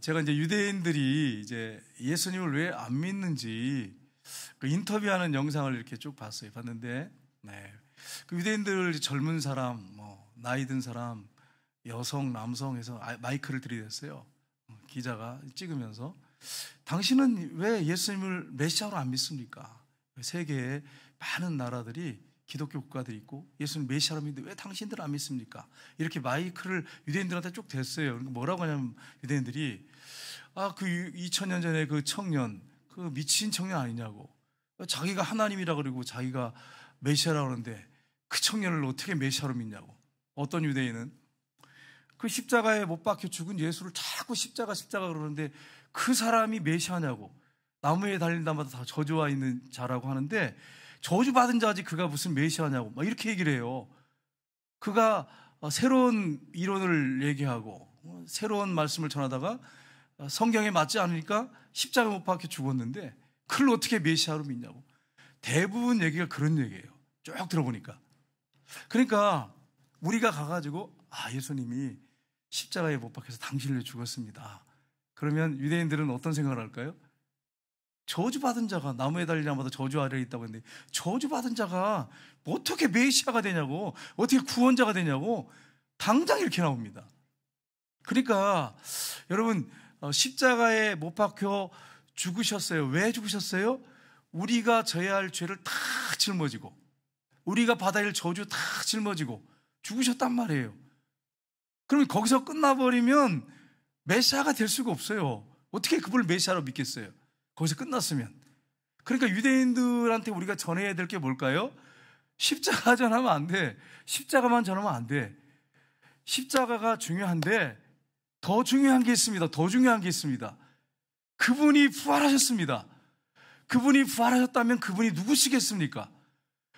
제가 이제 유대인들이 이제 예수님을 왜 안 믿는지 그 인터뷰하는 영상을 이렇게 쭉 봤는데, 그 유대인들 젊은 사람, 나이 든 사람, 여성, 남성 해서 마이크를 들이댔어요. 기자가 찍으면서, 당신은 왜 예수님을 메시아로 안 믿습니까? 세계에 많은 나라들이 기독교 국가들이 있고 예수님 메시아로 믿는데 왜 당신들은 안 믿습니까? 이렇게 마이크를 유대인들한테 쭉 댔어요. 뭐라고 하냐면 유대인들이 그 2000년 전에 그 청년, 그 미친 청년 아니냐고, 자기가 하나님이라 그러고 자기가 메시아라고 그러는데 그 청년을 어떻게 메시아로 믿냐고. 어떤 유대인은 그 십자가에 못 박혀 죽은 예수를 자꾸 십자가 그러는데 그 사람이 메시아냐고, 나무에 달린 자마다 다 저주와 있는 자라고 하는데 저주받은 자지 그가 무슨 메시아냐고 막 이렇게 얘기를 해요. 그가 새로운 이론을 얘기하고 새로운 말씀을 전하다가 성경에 맞지 않으니까 십자가에 못 박혀 죽었는데 그걸 어떻게 메시아로 믿냐고. 대부분 얘기가 그런 얘기예요. 쭉 들어보니까. 그러니까 우리가 가가지고 예수님이 십자가에 못 박혀서 당신을 죽었습니다. 그러면 유대인들은 어떤 생각을 할까요? 저주받은 자가 나무에 달린 자마다 저주 아래에 있다고 했는데 저주받은 자가 어떻게 메시아가 되냐고, 어떻게 구원자가 되냐고 당장 이렇게 나옵니다. 그러니까 여러분, 십자가에 못 박혀 죽으셨어요. 왜 죽으셨어요? 우리가 져야 할 죄를 다 짊어지고 우리가 받아야 할 저주 다 짊어지고 죽으셨단 말이에요. 그러면 거기서 끝나버리면 메시아가 될 수가 없어요. 어떻게 그분을 메시아로 믿겠어요? 거기서 끝났으면. 그러니까 유대인들한테 우리가 전해야 될 게 뭘까요? 십자가 전하면 안 돼. 십자가만 전하면 안 돼. 십자가가 중요한데 더 중요한 게 있습니다. 더 중요한 게 있습니다. 그분이 부활하셨습니다. 그분이 부활하셨다면 그분이 누구시겠습니까?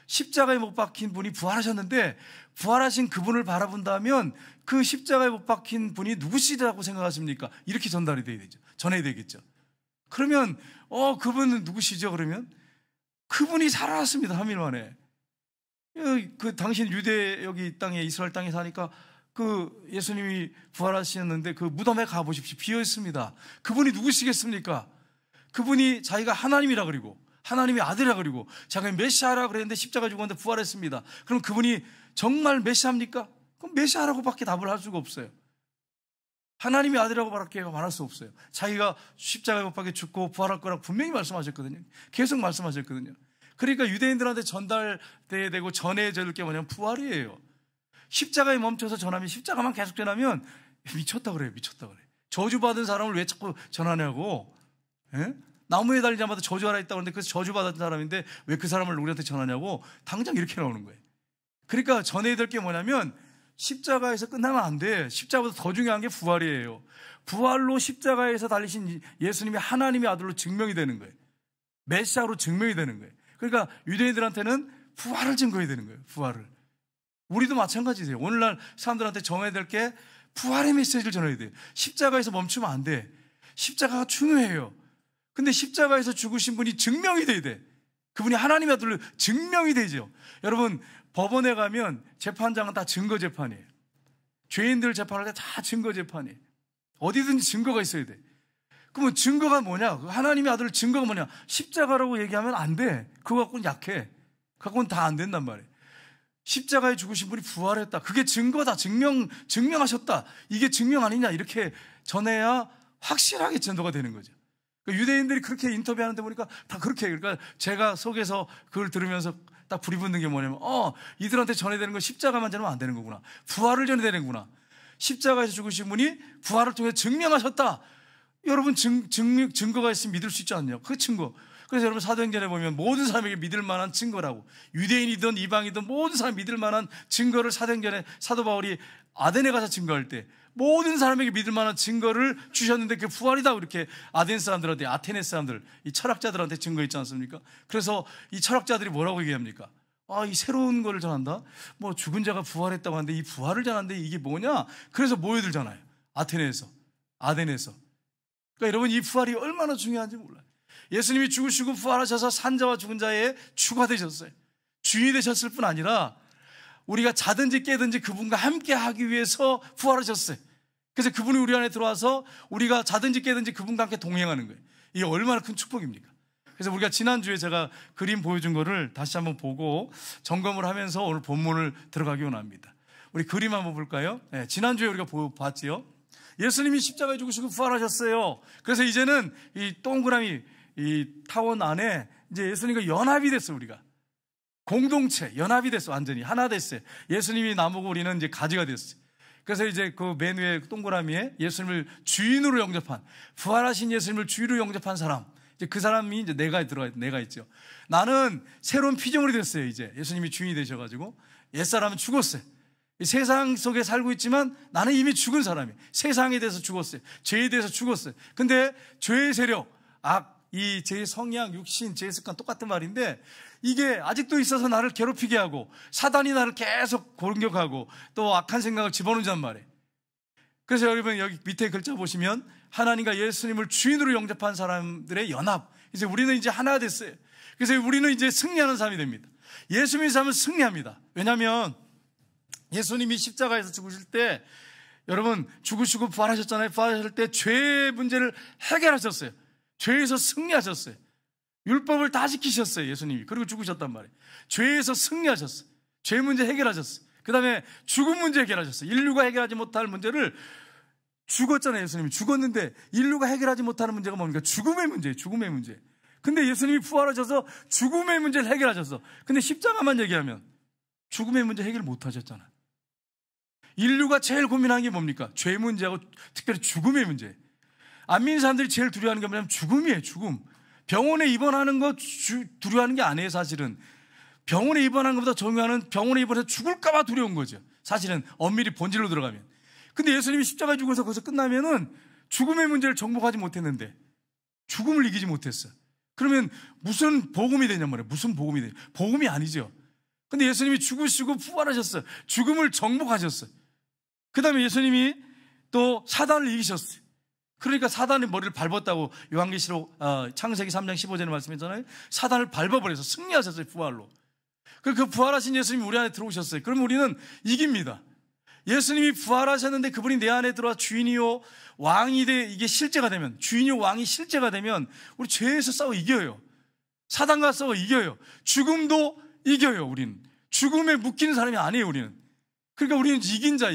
십자가에 못 박힌 분이 부활하셨는데 부활하신 그분을 바라본다면 그 십자가에 못 박힌 분이 누구시라고 생각하십니까? 이렇게 전달이 돼야 되죠. 전해야 되겠죠. 그러면 그분은 누구시죠? 그러면 그분이 살아났습니다. 3일 만에. 그 당신 유대 여기 땅에 이스라엘 땅에 사니까 그 예수님이 부활하셨는데 그 무덤에 가보십시오. 비어 있습니다. 그분이 누구시겠습니까? 그분이 자기가 하나님이라 그리고 하나님의 아들이라 그리고 자기가 메시아라 그랬는데 십자가 죽었는데 부활했습니다. 그럼 그분이 정말 메시아입니까? 그럼 메시아라고밖에 답을 할 수가 없어요. 하나님의 아들이라고 말할 수 없어요. 자기가 십자가에 못 박혀 죽고 부활할 거라고 분명히 말씀하셨거든요. 계속 말씀하셨거든요. 그러니까 유대인들한테 전달돼야 되고 전해야 될 게 뭐냐면 부활이에요. 십자가에 멈춰서 전하면, 십자가만 계속 전하면 미쳤다 그래요. 미쳤다 그래. 저주받은 사람을 왜 자꾸 전하냐고. 예? 나무에 달린 자마다 저주 하나 있다고 하는데 그래서 저주받은 사람인데 왜 그 사람을 우리한테 전하냐고. 당장 이렇게 나오는 거예요. 그러니까 전해야 될 게 뭐냐면 십자가에서 끝나면 안 돼. 십자가보다 더 중요한 게 부활이에요. 부활로 십자가에서 달리신 예수님이 하나님의 아들로 증명이 되는 거예요. 메시아로 증명이 되는 거예요. 그러니까 유대인들한테는 부활을 증거해야 되는 거예요. 부활을. 우리도 마찬가지세요. 오늘날 사람들한테 전해야 될 게 부활의 메시지를 전해야 돼요. 십자가에서 멈추면 안 돼. 십자가가 중요해요. 근데 십자가에서 죽으신 분이 증명이 돼야 돼. 그분이 하나님의 아들로 증명이 되죠. 여러분, 법원에 가면 재판장은 다 증거 재판이에요. 죄인들 재판할 때 다 증거 재판이에요. 어디든지 증거가 있어야 돼. 그러면 증거가 뭐냐? 하나님의 아들 증거가 뭐냐? 십자가라고 얘기하면 안 돼. 그거 갖고는 약해. 그거 갖고는 다 안 된단 말이에요. 십자가에 죽으신 분이 부활했다. 그게 증거다. 증명하셨다. 이게 증명 아니냐? 이렇게 전해야 확실하게 전도가 되는 거죠. 유대인들이 그렇게 인터뷰하는데 보니까 다 그렇게 해요. 그러니까 제가 속에서 그걸 들으면서 딱 불이 붙는 게 뭐냐면 이들한테 전해야 되는 건 십자가만 전하면 안 되는 거구나. 부활을 전해야 되는구나. 십자가에서 죽으신 분이 부활을 통해 증명하셨다. 여러분 증거가 있으면 믿을 수 있지 않냐? 그 증거. 그래서 여러분 사도행전에 보면 모든 사람에게 믿을 만한 증거라고, 유대인이든 이방이든 모든 사람 믿을 만한 증거를 사도행전에 사도 바울이 아덴에 가서 증거할 때 모든 사람에게 믿을 만한 증거를 주셨는데 그게 부활이다. 이렇게 아덴 사람들한테, 아테네 사람들, 이 철학자들한테 증거했지 않습니까? 그래서 이 철학자들이 뭐라고 얘기합니까? 이 새로운 거를 전한다? 뭐 죽은 자가 부활했다고 하는데 이 부활을 전하는데 이게 뭐냐? 그래서 모여들잖아요. 아테네에서, 아덴에서. 그러니까 여러분, 이 부활이 얼마나 중요한지 몰라요. 예수님이 죽으시고 부활하셔서 산자와 죽은 자의 주가 되셨어요. 주인이 되셨을 뿐 아니라 우리가 자든지 깨든지 그분과 함께 하기 위해서 부활하셨어요. 그래서 그분이 우리 안에 들어와서 우리가 자든지 깨든지 그분과 함께 동행하는 거예요. 이게 얼마나 큰 축복입니까? 그래서 우리가 지난주에 제가 그림 보여준 거를 다시 한번 보고 점검을 하면서 오늘 본문을 들어가기 원합니다. 우리 그림 한번 볼까요? 네, 지난주에 우리가 봤지요. 예수님이 십자가에 죽으시고 부활하셨어요. 그래서 이제는 이 동그라미 이 타원 안에 이제 예수님과 연합이 됐어요. 우리가 공동체 연합이 됐어. 완전히 하나 됐어요. 예수님이 나무고 우리는 이제 가지가 됐어요. 그래서 이제 그 맨 위에 동그라미에 예수님을 주인으로 영접한, 부활하신 예수님을 주인으로 영접한 사람, 이제 그 사람이 이제 내가 있죠. 나는 새로운 피조물이 됐어요. 이제 예수님이 주인이 되셔가지고 옛사람은 죽었어요. 이 세상 속에 살고 있지만 나는 이미 죽은 사람이에요. 세상에 대해서 죽었어요. 죄에 대해서 죽었어요. 근데 죄의 세력, 이 제 성향, 육신, 제 습관 똑같은 말인데 이게 아직도 있어서 나를 괴롭히게 하고 사단이 나를 계속 공격하고 또 악한 생각을 집어넣는단 말이에요. 그래서 여러분 여기 밑에 글자 보시면 하나님과 예수님을 주인으로 영접한 사람들의 연합, 이제 우리는 이제 하나 됐어요. 그래서 우리는 이제 승리하는 삶이 됩니다. 예수님의 삶은 승리합니다. 왜냐하면 예수님이 십자가에서 죽으실 때 여러분 죽으시고 부활하셨잖아요. 부활하실 때 죄의 문제를 해결하셨어요. 죄에서 승리하셨어요. 율법을 다 지키셨어요. 예수님이. 그리고 죽으셨단 말이에요. 죄에서 승리하셨어요. 죄 문제 해결하셨어요. 그 다음에 죽음 문제 해결하셨어요. 인류가 해결하지 못할 문제를 죽었잖아요. 예수님이 죽었는데 인류가 해결하지 못하는 문제가 뭡니까? 죽음의 문제예요. 죽음의 문제. 근데 예수님이 부활하셔서 죽음의 문제를 해결하셨어. 근데 십자가만 얘기하면 죽음의 문제 해결 못하셨잖아요. 인류가 제일 고민하는 게 뭡니까? 죄 문제하고 특별히 죽음의 문제. 안 믿는 사람들이 제일 두려워하는 게 뭐냐면 죽음이에요. 죽음. 병원에 입원하는 거 두려워하는 게 아니에요. 사실은 병원에 입원하는 것보다 중요한 병원에 입원해서 죽을까 봐 두려운 거죠. 사실은 엄밀히 본질로 들어가면. 근데 예수님이 십자가에 죽어서 거기서 끝나면은 죽음의 문제를 정복하지 못했는데 죽음을 이기지 못했어요. 그러면 무슨 복음이 되냔 말이에요. 무슨 복음이 되냐. 복음이 아니죠. 근데 예수님이 죽으시고 부활하셨어요. 죽음을 정복하셨어요. 그 다음에 예수님이 또 사단을 이기셨어요. 그러니까 사단의 머리를 밟았다고 요한계시록 창세기 3장 15절에 말씀했잖아요. 사단을 밟아버려서 승리하셨어요. 부활로. 그 부활하신 예수님이 우리 안에 들어오셨어요. 그럼 우리는 이깁니다. 예수님이 부활하셨는데 그분이 내 안에 들어와 주인이요 왕이 이게 실제가 되면, 주인이요 왕이 실제가 되면 우리 죄에서 싸워 이겨요. 사단과 싸워 이겨요. 죽음도 이겨요. 우리는 죽음에 묶이는 사람이 아니에요. 우리는. 그러니까 우리는 이긴 자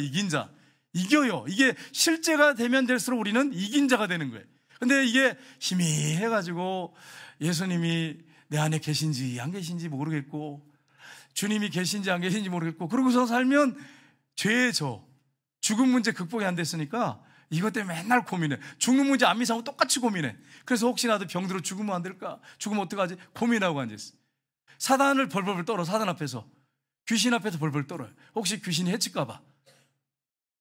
이겨요. 이게 실제가 되면 될수록 우리는 이긴 자가 되는 거예요. 근데 이게 희미해가지고 예수님이 내 안에 계신지 안 계신지 모르겠고 주님이 계신지 안 계신지 모르겠고 그러고서 살면 죄의 죽음 문제 극복이 안 됐으니까 이것 때문에 맨날 고민해. 죽는 문제 안 미사하고 똑같이 고민해. 그래서 혹시라도 병들어 죽으면 안 될까? 죽으면 어떡하지? 고민하고 앉아있어. 사단을 벌벌 떨어. 사단 앞에서 귀신 앞에서 벌벌 떨어요. 혹시 귀신이 해칠까 봐.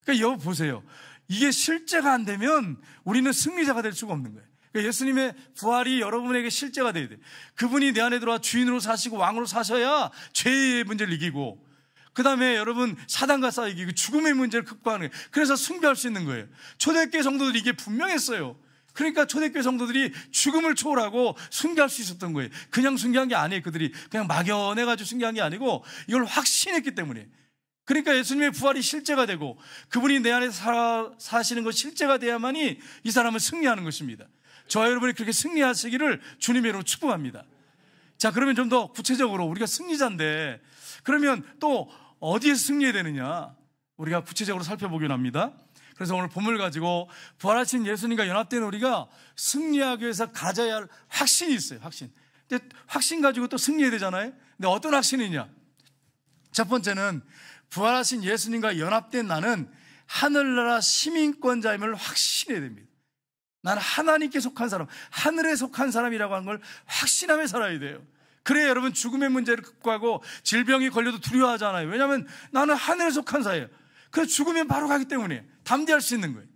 그러니까 여보 보세요. 이게 실제가 안 되면 우리는 승리자가 될 수가 없는 거예요. 그러니까 예수님의 부활이 여러분에게 실제가 돼야 돼요. 그분이 내 안에 들어와 주인으로 사시고 왕으로 사셔야 죄의 문제를 이기고 그 다음에 여러분 사단과 싸워 이기고 죽음의 문제를 극복하는 거예요. 그래서 승리할 수 있는 거예요. 초대교회 성도들이 이게 분명했어요. 그러니까 초대교회 성도들이 죽음을 초월하고 승리할 수 있었던 거예요. 그냥 승리한 게 아니에요. 그들이 그냥 막연해가지고 승리한 게 아니고 이걸 확신했기 때문에. 그러니까 예수님의 부활이 실제가 되고 그분이 내 안에 사시는 것 실제가 돼야만이 이 사람은 승리하는 것입니다. 저와 여러분이 그렇게 승리하시기를 주님의 이름으로 축복합니다. 자, 그러면 좀 더 구체적으로 우리가 승리자인데 그러면 또 어디에 승리해야 되느냐 우리가 구체적으로 살펴보긴 합니다. 그래서 오늘 본문을 가지고 부활하신 예수님과 연합된 우리가 승리하기 위해서 가져야 할 확신이 있어요. 확신. 근데 확신 가지고 또 승리해야 되잖아요. 근데 어떤 확신이냐? 첫 번째는 부활하신 예수님과 연합된 나는 하늘나라 시민권자임을 확신해야 됩니다. 나는 하나님께 속한 사람, 하늘에 속한 사람이라고 하는 걸 확신하며 살아야 돼요. 그래야 여러분 죽음의 문제를 극복하고 질병이 걸려도 두려워하잖아요. 왜냐하면 나는 하늘에 속한 사예요. 그래서 죽으면 바로 가기 때문에 담대할 수 있는 거예요.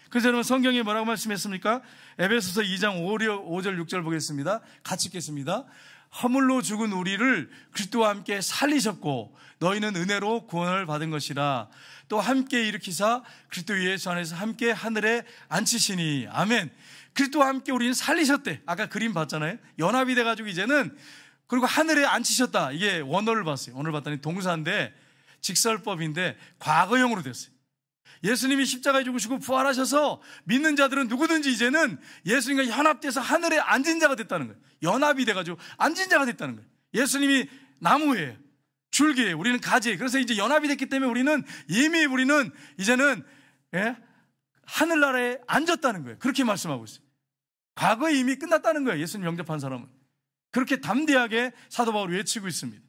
그래서 여러분 성경에 뭐라고 말씀했습니까? 에베소서 2장 5절 6절 보겠습니다. 같이 읽겠습니다. 허물로 죽은 우리를 그리스도와 함께 살리셨고 너희는 은혜로 구원을 받은 것이라. 또 함께 일으키사 그리스도 예수 안에서 함께 하늘에 앉히시니. 아멘. 그리스도와 함께 우리는 살리셨대. 아까 그림 봤잖아요. 연합이 돼가지고 이제는 그리고 하늘에 앉히셨다. 이게 원어를 봤어요. 원어를 봤더니 동사인데 직설법인데 과거형으로 됐어요. 예수님이 십자가에 죽으시고 부활하셔서 믿는 자들은 누구든지 이제는 예수님과 연합돼서 하늘에 앉은 자가 됐다는 거예요. 연합이 돼가지고 앉은 자가 됐다는 거예요. 예수님이 나무예요. 줄기예요. 우리는 가지예요. 그래서 이제 연합이 됐기 때문에 우리는 이제는 하늘나라에 앉았다는 거예요. 그렇게 말씀하고 있어요. 과거에 이미 끝났다는 거예요. 예수님 영접한 사람은. 그렇게 담대하게 사도 바울이 외치고 있습니다.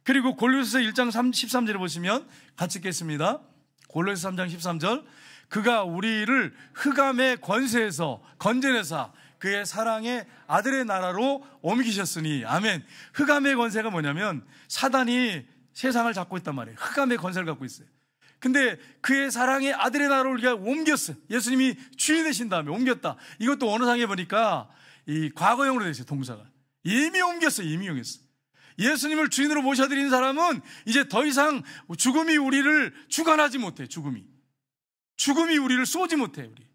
그리고 골로새서 1장 13절에 보시면 같이 읽겠습니다. 골로새서 3장 13절. 그가 우리를 흑암의 권세에서 건져내사 그의 사랑의 아들의 나라로 옮기셨으니. 아멘. 흑암의 권세가 뭐냐면 사단이 세상을 잡고 있단 말이에요. 흑암의 권세를 갖고 있어요. 근데 그의 사랑의 아들의 나라로 우리가 옮겼어요. 예수님이 주인 되신 다음에 옮겼다. 이것도 언어상에 보니까 이 과거형으로 되어 있어요. 동사가. 이미 옮겼어요. 이미 옮겼어요. 예수님을 주인으로 모셔드린 사람은 이제 더 이상 죽음이 우리를 주관하지 못해. 죽음이 우리를 쏘지 못해. 우리.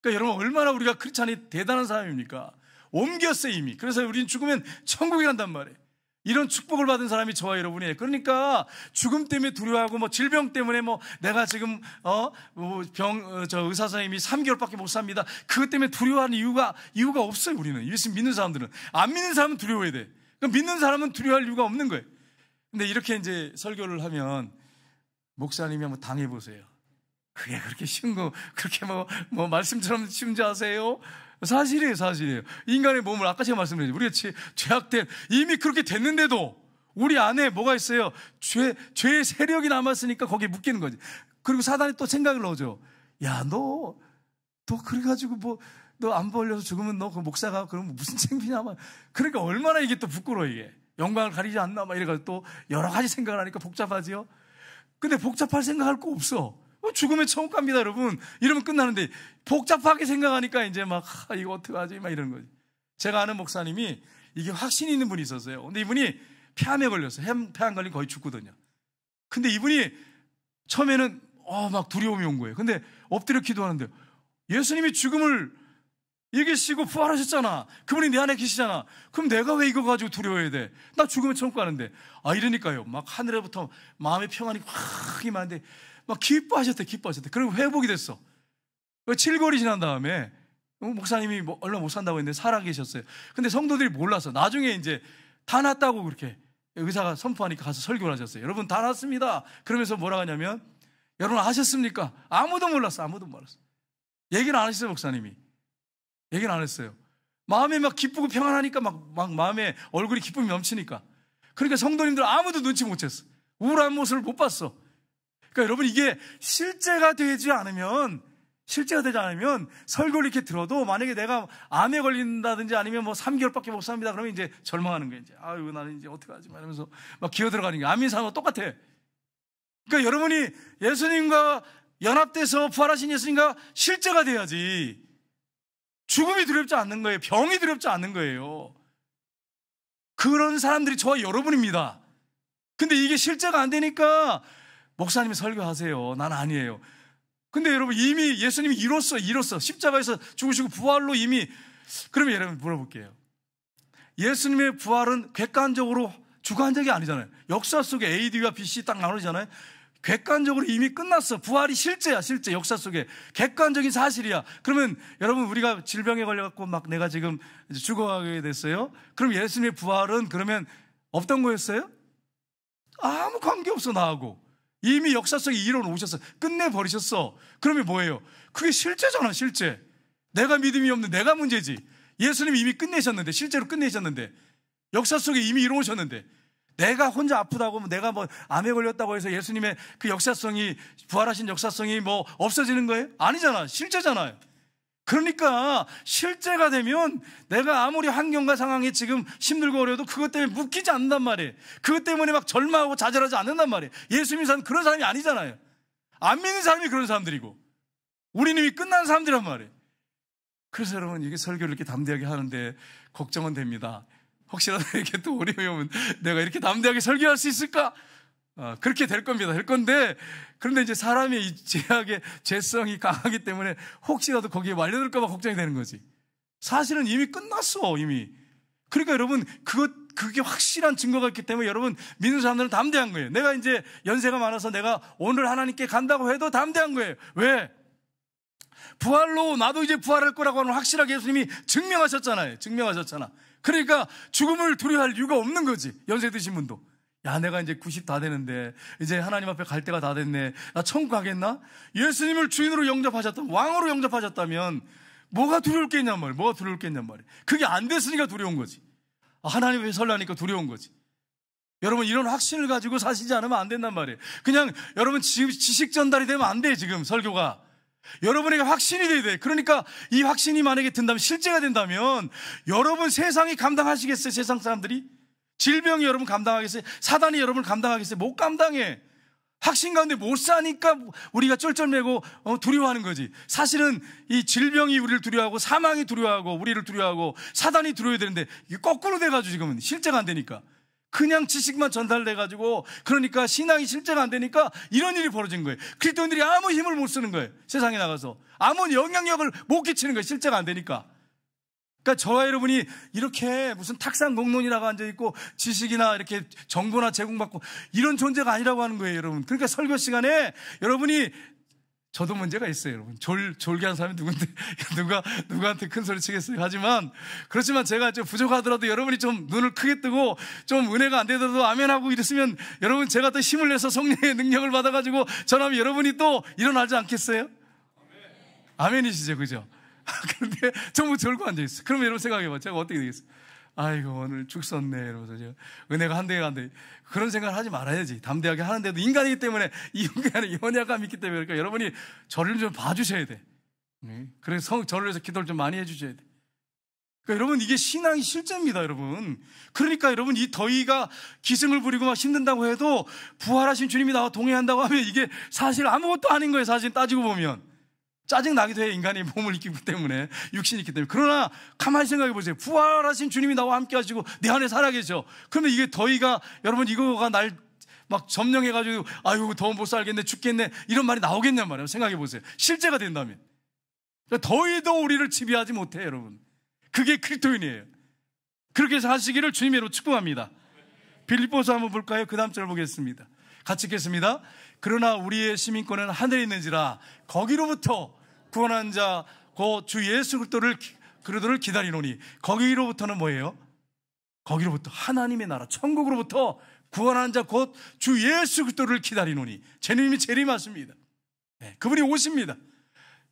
그러니까 여러분 얼마나 우리가 크리스찬이 대단한 사람입니까? 옮겼어요. 이미. 그래서 우리는 죽으면 천국에 간단 말이에요. 이런 축복을 받은 사람이 저와 여러분이에요. 그러니까 죽음 때문에 두려워하고 질병 때문에 내가 지금 의사 선생님이 3개월밖에 못 삽니다. 그것 때문에 두려워하는 이유가 없어요. 우리는 예수 믿는 사람들은. 안 믿는 사람은 두려워해야 돼. 믿는 사람은 두려워할 이유가 없는 거예요. 근데 이렇게 이제 설교를 하면 목사님이 한번 당해보세요. 그게 그렇게 쉬운 거, 그렇게 말씀처럼 쉬운 줄 아세요? 사실이에요. 인간의 몸을 아까 제가 말씀드렸죠. 우리가 죄악된, 이미 그렇게 됐는데도 우리 안에 뭐가 있어요? 죄의 세력이 남았으니까 거기에 묶이는 거지. 그리고 사단이 또 생각을 넣어줘. 야, 너 그래가지고 너 안 벌려서 죽으면 너 그 목사가 그러면 무슨 창피냐. 그러니까 얼마나 이게 또 부끄러워, 이게. 영광을 가리지 않나, 이래가지고 또 여러 가지 생각을 하니까 복잡하지요? 근데 복잡할 생각할 거 없어. 죽으면 천국 갑니다, 여러분. 이러면 끝나는데 복잡하게 생각하니까 이제 이거 어떡하지? 이러는 거지. 제가 아는 목사님이 이게 확신이 있는 분이 있었어요. 근데 이분이 폐암에 걸렸어요. 폐암 걸리면 거의 죽거든요. 근데 이분이 처음에는 두려움이 온 거예요. 근데 엎드려 기도하는데 예수님이 죽음을 이기시고 부활하셨잖아. 그분이 내 안에 계시잖아. 그럼 내가 왜 이거 가지고 두려워해야 돼? 나 죽으면 천국 가는데. 이러니까요. 하늘에부터 마음의 평안이 확 임하는데 기뻐하셨대. 그리고 회복이 됐어. 7개월이 지난 다음에 목사님이 얼마 못 산다고 했는데 살아계셨어요. 근데 성도들이 몰라서 나중에 이제 다 났다고 그렇게 의사가 선포하니까 가서 설교를 하셨어요. 여러분 다 났습니다. 그러면서 뭐라고 하냐면 여러분 아셨습니까? 아무도 몰랐어. 얘기를 안 하셨어요. 목사님이. 얘기는 안 했어요. 마음에 기쁘고 평안하니까 마음에 얼굴이 기쁨이 넘치니까. 그러니까 성도님들 아무도 눈치 못 챘어. 우울한 모습을 못 봤어. 그러니까 여러분 이게 실제가 되지 않으면 설교를 이렇게 들어도 만약에 내가 암에 걸린다든지 아니면 3개월밖에 못 삽니다. 그러면 이제 절망하는 거예요. 이제 나는 이제 어떡하지? 이러면서 기어 들어가는 게 암인 사람과 똑같아. 그러니까 여러분이 예수님과 연합돼서 부활하신 예수님과 실제가 돼야지. 죽음이 두렵지 않는 거예요. 병이 두렵지 않는 거예요. 그런 사람들이 저와 여러분입니다. 근데 이게 실제가 안 되니까 목사님이 설교하세요. 난 아니에요. 근데 여러분 이미 예수님이 이뤘어. 십자가에서 죽으시고 부활로 이미. 그러면 여러분 물어볼게요. 예수님의 부활은 객관적으로 주관적이 아니잖아요. 역사 속에 AD와 BC 딱 나누잖아요. 객관적으로 이미 끝났어. 부활이 실제야. 실제 역사 속에 객관적인 사실이야. 그러면 여러분 우리가 질병에 걸려갖고 내가 지금 죽어가게 됐어요. 그럼 예수님의 부활은 그러면 없던 거였어요? 아무 관계없어 나하고. 이미 역사 속에 이뤄놓으셨어. 끝내버리셨어. 그러면 뭐예요? 그게 실제잖아. 실제. 내가 믿음이 없는 내가 문제지. 예수님이 이미 끝내셨는데, 실제로 끝내셨는데, 역사 속에 이미 이루어졌는데, 내가 혼자 아프다고, 내가 암에 걸렸다고 해서 예수님의 그 역사성이, 부활하신 역사성이 없어지는 거예요? 아니잖아. 실제잖아요. 그러니까 실제가 되면 내가 아무리 환경과 상황이 지금 힘들고 어려워도 그것 때문에 묶이지 않는단 말이에요. 그것 때문에 절망하고 좌절하지 않는단 말이에요. 예수 믿는 사람은 그런 사람이 아니잖아요. 안 믿는 사람이 그런 사람들이고 우리는 이미 끝난 사람들이란 말이에요. 그래서 여러분 이게 설교를 이렇게 담대하게 하는데 걱정은 됩니다. 혹시라도 이렇게 또 어려움이 오면 내가 이렇게 담대하게 설교할 수 있을까? 그렇게 될 겁니다. 될 건데, 그런데 이제 사람의 이 죄악의 죄성이 강하기 때문에 혹시라도 거기에 말려들까봐 걱정이 되는 거지. 사실은 이미 끝났어, 이미. 그러니까 여러분, 그게 확실한 증거가 있기 때문에 여러분 믿는 사람들은 담대한 거예요. 내가 이제 연세가 많아서 내가 오늘 하나님께 간다고 해도 담대한 거예요. 왜? 부활로 나도 이제 부활할 거라고 하는 확실하게 예수님이 증명하셨잖아요. 증명하셨잖아. 그러니까 죽음을 두려워할 이유가 없는 거지. 연세 드신 분도. 야, 내가 이제 90 다 되는데 이제 하나님 앞에 갈 때가 다 됐네. 나 천국 가겠나? 예수님을 주인으로 영접하셨다면, 왕으로 영접하셨다면 뭐가 두려울 게 있냔 말이에요. 뭐가 두려울 게 있냔 말이에요. 그게 안 됐으니까 두려운 거지. 하나님 앞에 설라니까 두려운 거지. 여러분 이런 확신을 가지고 사시지 않으면 안 된단 말이에요. 그냥 여러분 지식 전달이 되면 안 돼. 지금 설교가 여러분에게 확신이 돼야 돼. 그러니까 이 확신이 만약에 든다면, 실제가 된다면 여러분 세상이 감당하시겠어요? 세상 사람들이? 질병이 여러분 감당하겠어요? 사단이 여러분을 감당하겠어요? 못 감당해. 확신 가운데 못 사니까 우리가 쩔쩔매고 두려워하는 거지. 사실은 이 질병이 우리를 두려워하고 사망이 두려워하고 우리를 두려워하고 사단이 두려워야 되는데 이게 거꾸로 돼가지고 지금은 실제가 안 되니까, 그냥 지식만 전달돼가지고, 그러니까 신앙이 실제가 안 되니까 이런 일이 벌어진 거예요. 그리스도인들이 아무 힘을 못 쓰는 거예요. 세상에 나가서 아무 영향력을 못 끼치는 거예요. 실제가 안 되니까. 그러니까 저와 여러분이 이렇게 무슨 탁상 공론이라고 앉아있고 지식이나 이렇게 정보나 제공받고 이런 존재가 아니라고 하는 거예요, 여러분. 그러니까 설교 시간에 여러분이, 저도 문제가 있어요, 여러분. 졸게 한 사람이 누군데, 누구한테 큰 소리 치겠어요. 하지만, 그렇지만 제가 좀 부족하더라도 여러분이 좀 눈을 크게 뜨고 좀 은혜가 안 되더라도 아멘하고 이랬으면 여러분 제가 또 힘을 내서 성령의 능력을 받아가지고 전하면 여러분이 또 일어나지 않겠어요? 아멘이시죠, 그죠? 그런데 전부 졸고 앉아있어요. 그럼 여러분 생각해봐. 제가 어떻게 되겠어요? 아이고, 오늘 죽 썼네. 이러면서 은혜가 한대가 안 돼. 그런 생각을 하지 말아야지. 담대하게 하는데도 인간이기 때문에, 이 인간의 연약감이 있기 때문에, 그러니까 여러분이 저를 좀 봐주셔야 돼. 그래서 저를 위해서 기도를 좀 많이 해주셔야 돼. 그러니까 여러분 이게 신앙이 실제입니다, 여러분. 그러니까 여러분 이 더위가 기승을 부리고 막 힘든다고 해도 부활하신 주님이 나와 동행한다고 하면 이게 사실 아무것도 아닌 거예요. 사실 따지고 보면. 짜증나기도 해요. 인간이 몸을 입기 때문에, 육신이 있기 때문에. 그러나 가만히 생각해 보세요. 부활하신 주님이 나와 함께 하시고 내 안에 살아계셔. 그러면 이게 더위가, 여러분 이거가 날 막 점령해가지고 아유 더워 못 살겠네, 죽겠네, 이런 말이 나오겠냔 말이에요. 생각해 보세요. 실제가 된다면. 그러니까 더위도 우리를 지배하지 못해요, 여러분. 그게 그리스도인이에요. 그렇게 사시기를 주님으로 축복합니다. 빌립보서 한번 볼까요? 그 다음 절 보겠습니다. 같이 읽겠습니다. 그러나 우리의 시민권은 하늘에 있는지라 거기로부터 구원한 자 곧 주 예수 그리스도를 기다리노니, 거기로부터는 뭐예요? 거기로부터 하나님의 나라 천국으로부터 구원한 자 곧 주 예수 그리스도를 기다리노니, 주님이 재림하십니다. 네, 그분이 오십니다.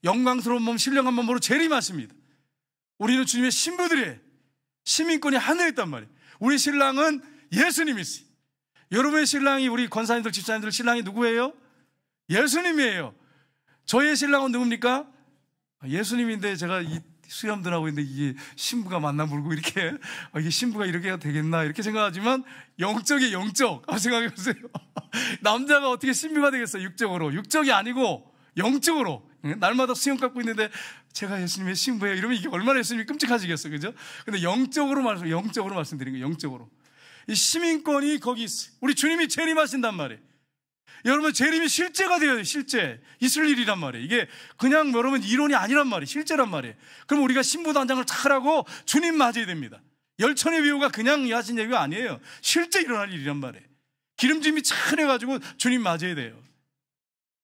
영광스러운 몸, 신령한 몸으로 재림하십니다. 우리는 주님의 신부들의 시민권이 하늘에 있단 말이에요. 우리 신랑은 예수님이세요. 여러분의 신랑이, 우리 권사님들, 집사님들 신랑이 누구예요? 예수님이에요. 저의 신랑은 누굽니까? 예수님인데, 제가 이 수염들 하고 있는데 이게 신부가 만나 물고 이렇게, 이게 신부가 이렇게 해야 되겠나 이렇게 생각하지만 영적이 영적. 생각해 보세요. 남자가 어떻게 신부가 되겠어요? 육적이 아니고 영적으로. 날마다 수염 깎고 있는데 제가 예수님의 신부예요 이러면 이게 얼마나 예수님이 끔찍하시겠어요, 그죠? 근데 영적으로 말씀드린 거예요. 영적으로. 이 시민권이 거기 있어요. 우리 주님이 재림하신단 말이에요. 여러분 재림이 실제가 되어야 돼요. 실제 있을 일이란 말이에요. 이게 그냥 여러분 이론이 아니란 말이에요. 실제란 말이에요. 그럼 우리가 신부단장을 잘하고 주님 맞아야 됩니다. 열천의 위호가 그냥 하신 얘기가 아니에요. 실제 일어날 일이란 말이에요. 기름짐이 잘 해가지고 주님 맞아야 돼요.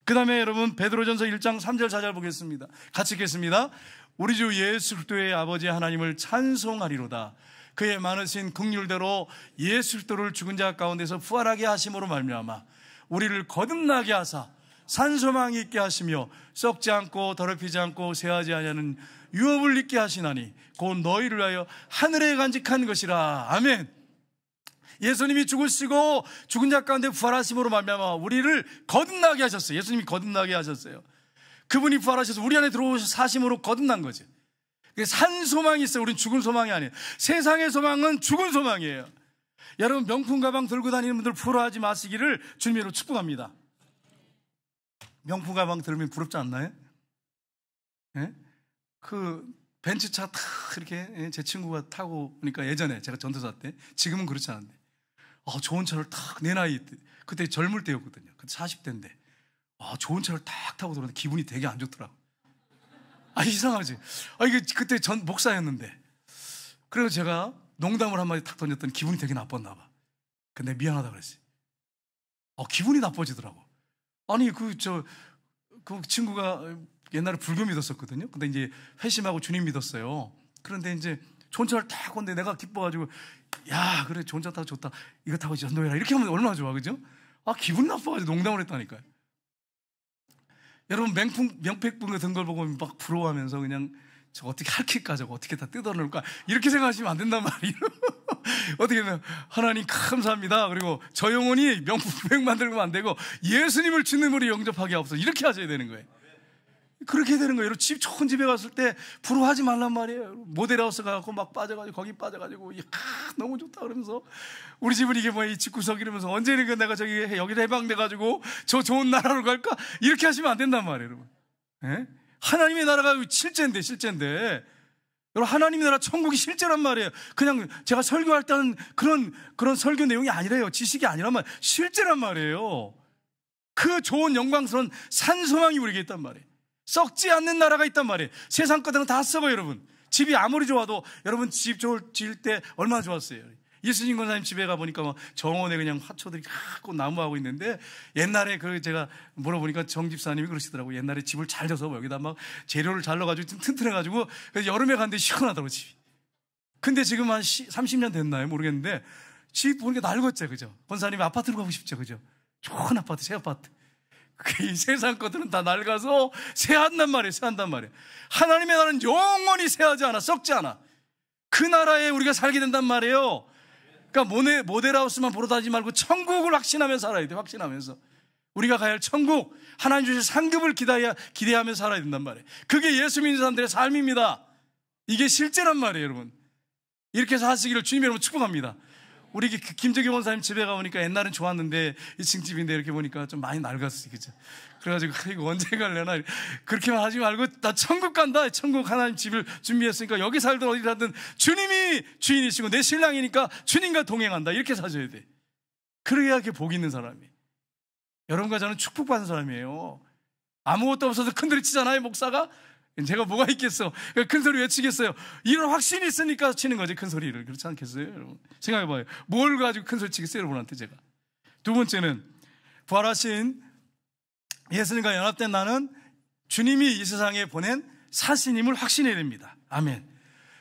그 다음에 여러분 베드로전서 1장 3절 4절 보겠습니다. 같이 읽겠습니다. 우리 주 예수 그리스도의 아버지 하나님을 찬송하리로다. 그의 많으신 긍휼대로 예수 그리스도를 죽은 자 가운데서 부활하게 하심으로 말미암아 우리를 거듭나게 하사 산소망이 있게 하시며 썩지 않고 더럽히지 않고 쇠하지 아니하는 유업을 있게 하시나니 곧 너희를 위하여 하늘에 간직한 것이라. 아멘. 예수님이 죽으시고 죽은 자 가운데 부활하심으로 말미암아 우리를 거듭나게 하셨어요. 예수님이 거듭나게 하셨어요. 그분이 부활하셔서 우리 안에 들어오셔서 사심으로 거듭난 거죠. 산 소망이 있어요. 우린 죽은 소망이 아니에요. 세상의 소망은 죽은 소망이에요. 여러분 명품 가방 들고 다니는 분들 부러워하지 마시기를 주님으로 축복합니다. 명품 가방 들으면 부럽지 않나요? 예? 그 벤츠차 탁 이렇게 제 친구가 타고 그러니까 예전에 제가 전도사 때, 지금은 그렇지 않은데 좋은 차를 탁, 내 나이 때 그때 젊을 때였거든요. 그때 40대인데 좋은 차를 탁 타고 들었는데 기분이 되게 안 좋더라고. 이상하지. 이게 그때 전 목사였는데. 그래서 제가 농담을 한마디 탁 던졌더니 기분이 되게 나빴나 봐. 근데 미안하다 그랬어요. 기분이 나빠지더라고. 아니 그 친구가 옛날에 불교 믿었었거든요. 근데 이제 회심하고 주님 믿었어요. 그런데 이제 존차를 타고 온데 내가 기뻐가지고 야 그래 존차 타고 좋다. 이거 타고 전도해라. 이렇게 하면 얼마나 좋아, 그죠? 기분 나빠가지고 농담을 했다니까요. 여러분 명패분 같은 걸 보고 막 부러워하면서 그냥 저 어떻게 할킬까 저거 어떻게 다 뜯어놓을까 이렇게 생각하시면 안 된단 말이에요. 어떻게 하면 하나님 감사합니다. 그리고 저 영혼이 명품 만들면 안 되고 예수님을 주님으로 영접하게 하옵소서 이렇게 하셔야 되는 거예요. 그렇게 되는 거예요. 집 좋은 집에 갔을 때 부러워하지 말란 말이에요. 모델하우스 가고 막 빠져가지고 거기 빠져가지고 너무 좋다 그러면서 우리 집은 이게 뭐야 이 집구석 이러면서 언제는 내가 여기 해방돼가지고 저 좋은 나라로 갈까 이렇게 하시면 안 된단 말이에요, 여러분. 예? 하나님의 나라가 실제인데 여러분 하나님의 나라 천국이 실제란 말이에요. 그냥 제가 설교할 때는 그런 설교 내용이 아니래요. 지식이 아니란 말이에요. 실제란 말이에요. 그 좋은 영광스러운 산소망이 우리에게 있단 말이에요. 썩지 않는 나라가 있단 말이에요. 세상 것들은 다 썩어요, 여러분. 집이 아무리 좋아도 여러분 집 지을 때 얼마나 좋았어요. 예수님 권사님 집에 가보니까 막 정원에 그냥 화초들이 갖고 나무하고 있는데 옛날에 제가 물어보니까 정 집사님이 그러시더라고요. 옛날에 집을 잘 져서 여기다 막 재료를 잘 넣어가지고 좀 튼튼해가지고 여름에 갔는데 시원하더라고요, 집이. 근데 지금 한 30년 됐나요? 모르겠는데 집 보니까 낡았죠, 그죠? 권사님이 아파트로 가고 싶죠, 그죠? 좋은 아파트, 새 아파트. 이 세상 것들은 다 낡아서 새한단 말이에요. 하나님의 나라는 영원히 새하지 않아, 썩지 않아. 그 나라에 우리가 살게 된단 말이에요. 그러니까 모델하우스만 보러 다니지 말고 천국을 확신하면서 살아야 돼. 확신하면서 우리가 가야 할 천국, 하나님 주실 상급을 기대하면서 살아야 된단 말이에요. 그게 예수 믿는 사람들의 삶입니다. 이게 실제란 말이에요, 여러분. 이렇게 해서 하시기를 주님 여러분 축복합니다. 우리 김재기 원사님 집에 가보니까 옛날엔 좋았는데 2층 집인데 이렇게 보니까 좀 많이 낡았어요, 그죠? 그래가지고 이거 언제 갈려나 그렇게만 하지 말고 나 천국 간다. 천국 하나님 집을 준비했으니까 여기 살든 어디 살든 주님이 주인이시고 내 신랑이니까 주님과 동행한다. 이렇게 사셔야 돼. 그래야 이렇게 복 있는 사람이. 여러분과 저는 축복받은 사람이에요. 아무것도 없어서 큰소리 치잖아요, 목사가. 제가 뭐가 있겠어. 큰 소리 외치겠어요. 이런 확신이 있으니까 치는 거지, 큰 소리를. 그렇지 않겠어요, 여러분? 생각해봐요. 뭘 가지고 큰 소리 치겠어요, 여러분한테 제가. 두 번째는 부활하신 예수님과 연합된 나는 주님이 이 세상에 보낸 사신임을 확신해야 됩니다. 아멘.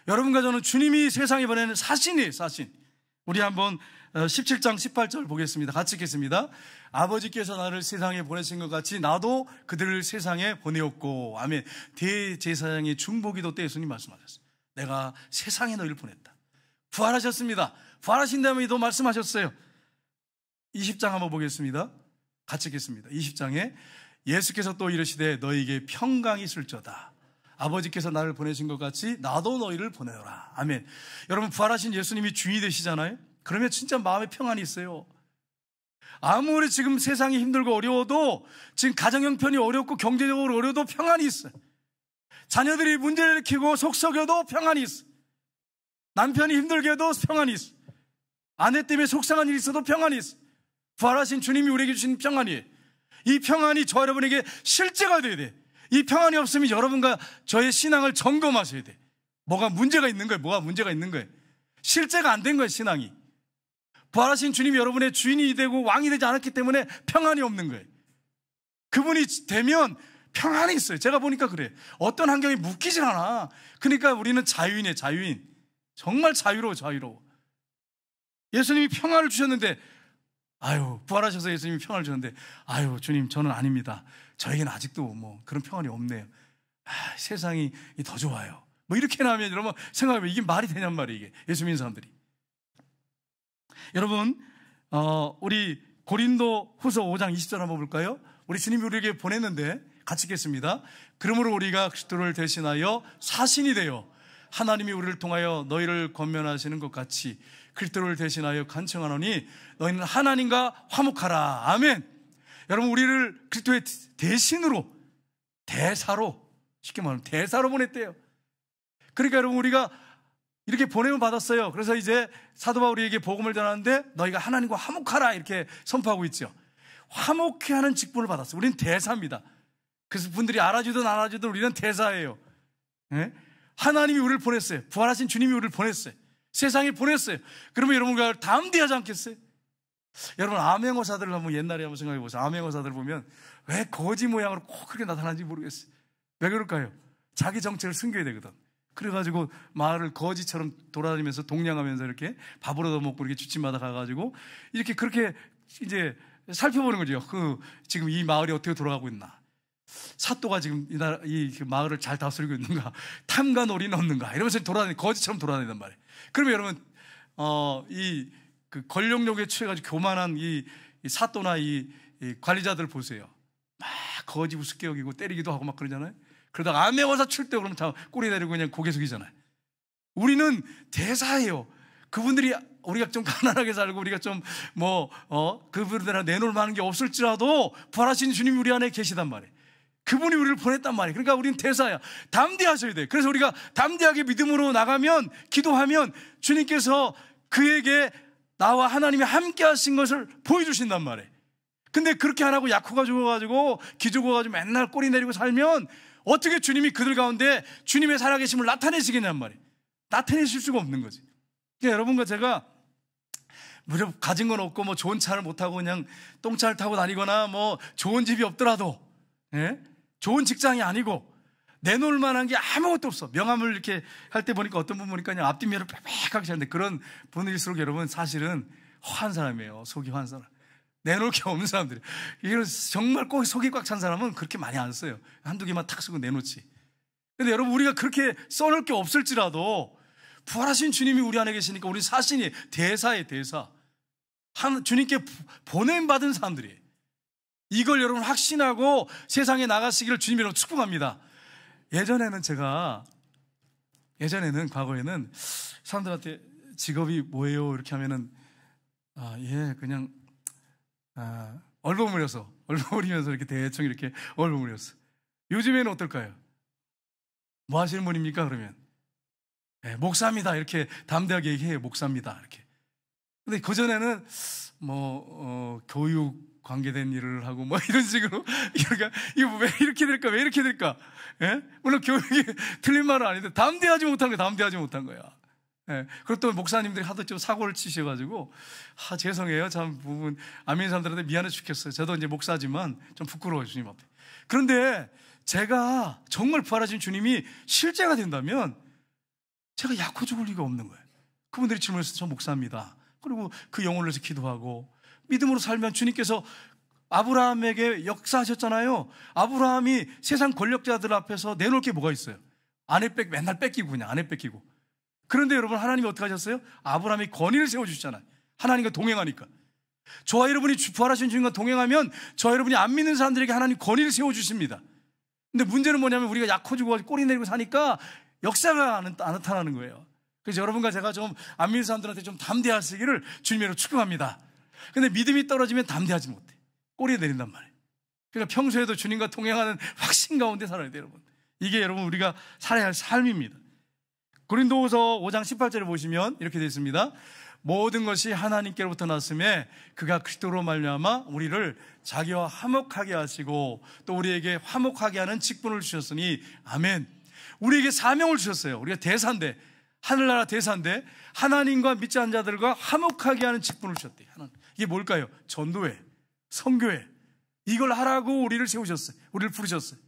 여러분과 저는 주님이 세상에 보내는 사신이에요, 사신. 우리 한번 17장 18절 보겠습니다. 같이 읽겠습니다. 아버지께서 나를 세상에 보내신 것 같이 나도 그들을 세상에 보내었고. 아멘. 대제사장의 중보기도 때 예수님 말씀하셨어요. 내가 세상에 너희를 보냈다. 부활하셨습니다. 부활하신 다음에 또 말씀하셨어요. 20장 한번 보겠습니다. 같이 읽겠습니다. 20장에 예수께서 또 이르시되 너희에게 평강이 있을저다. 아버지께서 나를 보내신 것 같이 나도 너희를 보내노라. 아멘. 여러분 부활하신 예수님이 주인이 되시잖아요. 그러면 진짜 마음에 평안이 있어요. 아무리 지금 세상이 힘들고 어려워도 지금 가정 형편이 어렵고 경제적으로 어려워도 평안이 있어요. 자녀들이 문제를 일으키고 속썩여도 평안이 있어요. 남편이 힘들게 해도 평안이 있어요. 아내 때문에 속상한 일이 있어도 평안이 있어요. 부활하신 주님이 우리에게 주신 평안이에요. 이 평안이 저 여러분에게 실제가 돼야 돼. 이 평안이 없으면 여러분과 저의 신앙을 점검하셔야 돼. 뭐가 문제가 있는 거예요. 실제가 안 된 거예요, 신앙이. 부활하신 주님이 여러분의 주인이 되고 왕이 되지 않았기 때문에 평안이 없는 거예요. 그분이 되면 평안이 있어요. 제가 보니까 그래. 어떤 환경에 묶이질 않아. 그러니까 우리는 자유인이에요, 자유인. 정말 자유로워. 예수님이 평안을 주셨는데, 부활하셔서 예수님이 평안을 주셨는데, 주님, 저는 아닙니다. 저에게는 아직도 그런 평안이 없네요. 세상이 더 좋아요. 이렇게 나오면 여러분 생각해보면 이게 말이 되냔 말이에요, 이게. 예수 믿는 사람들이. 여러분, 우리 고린도 후서 5장 20절 한번 볼까요? 우리 주님이 우리에게 보냈는데 같이 읽겠습니다. 그러므로 우리가 그리스도를 대신하여 사신이 되어 하나님이 우리를 통하여 너희를 권면하시는 것 같이 그리스도를 대신하여 간청하노니 너희는 하나님과 화목하라. 아멘. 여러분 우리를 그리스도의 대신으로 대사로 쉽게 말하면 대사로 보냈대요. 그러니까 여러분 우리가 이렇게 보냄을 받았어요. 그래서 이제 사도 바울에게 복음을 전하는데 너희가 하나님과 화목하라 이렇게 선포하고 있죠. 화목해 하는 직분을 받았어요. 우리는 대사입니다. 그래서 분들이 알아주든 안 알아주든 우리는 대사예요. 네? 하나님이 우리를 보냈어요. 부활하신 주님이 우리를 보냈어요. 세상에 보냈어요. 그러면 여러분 그걸 담대하지 않겠어요? 여러분 암행어사들을 한번 옛날에 한번 생각해 보세요. 암행어사들 보면 왜 거지 모양으로 꼭 그렇게 나타나는지 모르겠어요. 왜 그럴까요? 자기 정체를 숨겨야 되거든. 그래가지고 마을을 거지처럼 돌아다니면서 동냥하면서 이렇게 밥을 얻어먹고 이렇게 주침마다 가가지고 이렇게 그렇게 이제 살펴보는 거죠. 지금 이 마을이 어떻게 돌아가고 있나. 사또가 지금 이 마을을 잘 다스리고 있는가. 탐관오리는 없는가. 이러면서 거지처럼 돌아다닌단 말이에요. 그러면 여러분, 그 권력욕에 취해가지고 교만한 이 사또나 이 관리자들 보세요. 막 거지 우습게 여기고 때리기도 하고 막 그러잖아요. 그러다가 암행어사 출 때 그러면 다 꼬리 내리고 그냥 고개 숙이잖아요. 우리는 대사예요. 그분들이 우리가 좀 가난하게 살고 우리가 좀 그분들한테 내놓을 만한 게 없을지라도 부활하신 주님이 우리 안에 계시단 말이에요. 그분이 우리를 보냈단 말이에요. 그러니까 우리는 대사야. 담대하셔야 돼요. 그래서 우리가 담대하게 믿음으로 나가면, 기도하면 주님께서 그에게 나와 하나님이 함께 하신 것을 보여주신단 말이에요. 근데 그렇게 안 하고 약호가 죽어가지고 기죽어가지고 맨날 꼬리 내리고 살면 어떻게 주님이 그들 가운데 주님의 살아계심을 나타내시겠냔 말이에요. 나타내실 수가 없는 거지. 그러니까 여러분과 제가 무려 가진 건 없고 뭐 좋은 차를 못 타고 그냥 똥차를 타고 다니거나 뭐 좋은 집이 없더라도, 좋은 직장이 아니고 내놓을 만한 게 아무것도 없어. 명함을 이렇게 할 때 보니까 어떤 분 보니까 그냥 앞뒷면을 빽빽하게 차는데 그런 분일수록 여러분 사실은 허한 사람이에요. 속이 허한 사람. 내놓을 게 없는 사람들이. 이런 정말 꼭 속이 꽉 찬 사람은 그렇게 많이 안 써요. 한두 개만 탁 쓰고 내놓지. 근데 여러분 우리가 그렇게 써놓을 게 없을지라도 부활하신 주님이 우리 안에 계시니까 우리 사신이 대사의 대사. 주님께 보냄받은 사람들이에요. 이걸 여러분 확신하고 세상에 나가시기를 주님으로 축복합니다. 과거에는 사람들한테 직업이 뭐예요? 이렇게 하면은, 그냥, 얼버무려서 이렇게 대충 이렇게 얼버무렸어. 요즘에는 어떨까요? 뭐 하시는 분입니까? 그러면. 목사입니다. 이렇게 담대하게 얘기해요. 목사입니다. 이렇게. 근데 그전에는 교육 관계된 일을 하고 이런 식으로. 그러니까 이거 왜 이렇게 될까? 왜 이렇게 될까? 물론 교육이 틀린 말은 아닌데 담대하지 못한 거야. 그리고 또 목사님들이 하도 좀 사고를 치셔가지고 죄송해요. 참 부분 아멘 사람들한테 미안해 죽겠어요. 저도 이제 목사지만 좀 부끄러워요. 주님 앞에. 그런데 제가 정말 부활하신 주님이 실제가 된다면 제가 약호 죽을 리가 없는 거예요. 그분들이 질문해서 저 목사입니다. 그리고 그 영혼을 위해서 기도하고 믿음으로 살면 주님께서 아브라함에게 역사하셨잖아요. 아브라함이 세상 권력자들 앞에서 내놓을 게 뭐가 있어요? 맨날 뺏기고 그냥 아내 뺏기고. 그런데 여러분 하나님이 어떻게 하셨어요? 아브라함이 권위를 세워주시잖아요. 하나님과 동행하니까. 저와 여러분이 부활하신 주님과 동행하면 저와 여러분이 안 믿는 사람들에게 하나님 권위를 세워주십니다. 근데 문제는 뭐냐면 우리가 약호 주고 꼬리 내리고 사니까 역사가 안 나타나는 거예요. 그래서 여러분과 제가 좀 안 믿는 사람들한테 좀 담대하시기를 주님으로 축복합니다. 근데 믿음이 떨어지면 담대하지 못해. 꼬리에 내린단 말이에요. 그러니까 평소에도 주님과 동행하는 확신 가운데 살아야 돼요, 여러분. 이게 여러분 우리가 살아야 할 삶입니다. 고린도후서 5장 18절을 보시면 이렇게 되어 있습니다. 모든 것이 하나님께로부터 났음에 그가 그리스도로 말미암아 우리를 자기와 화목하게 하시고 또 우리에게 화목하게 하는 직분을 주셨으니 아멘. 우리에게 사명을 주셨어요. 우리가 대사인데, 하늘나라 대사인데 하나님과 믿지 않는 자들과 화목하게 하는 직분을 주셨대요. 이게 뭘까요? 전도회, 선교회. 이걸 하라고 우리를 세우셨어요. 우리를 부르셨어요.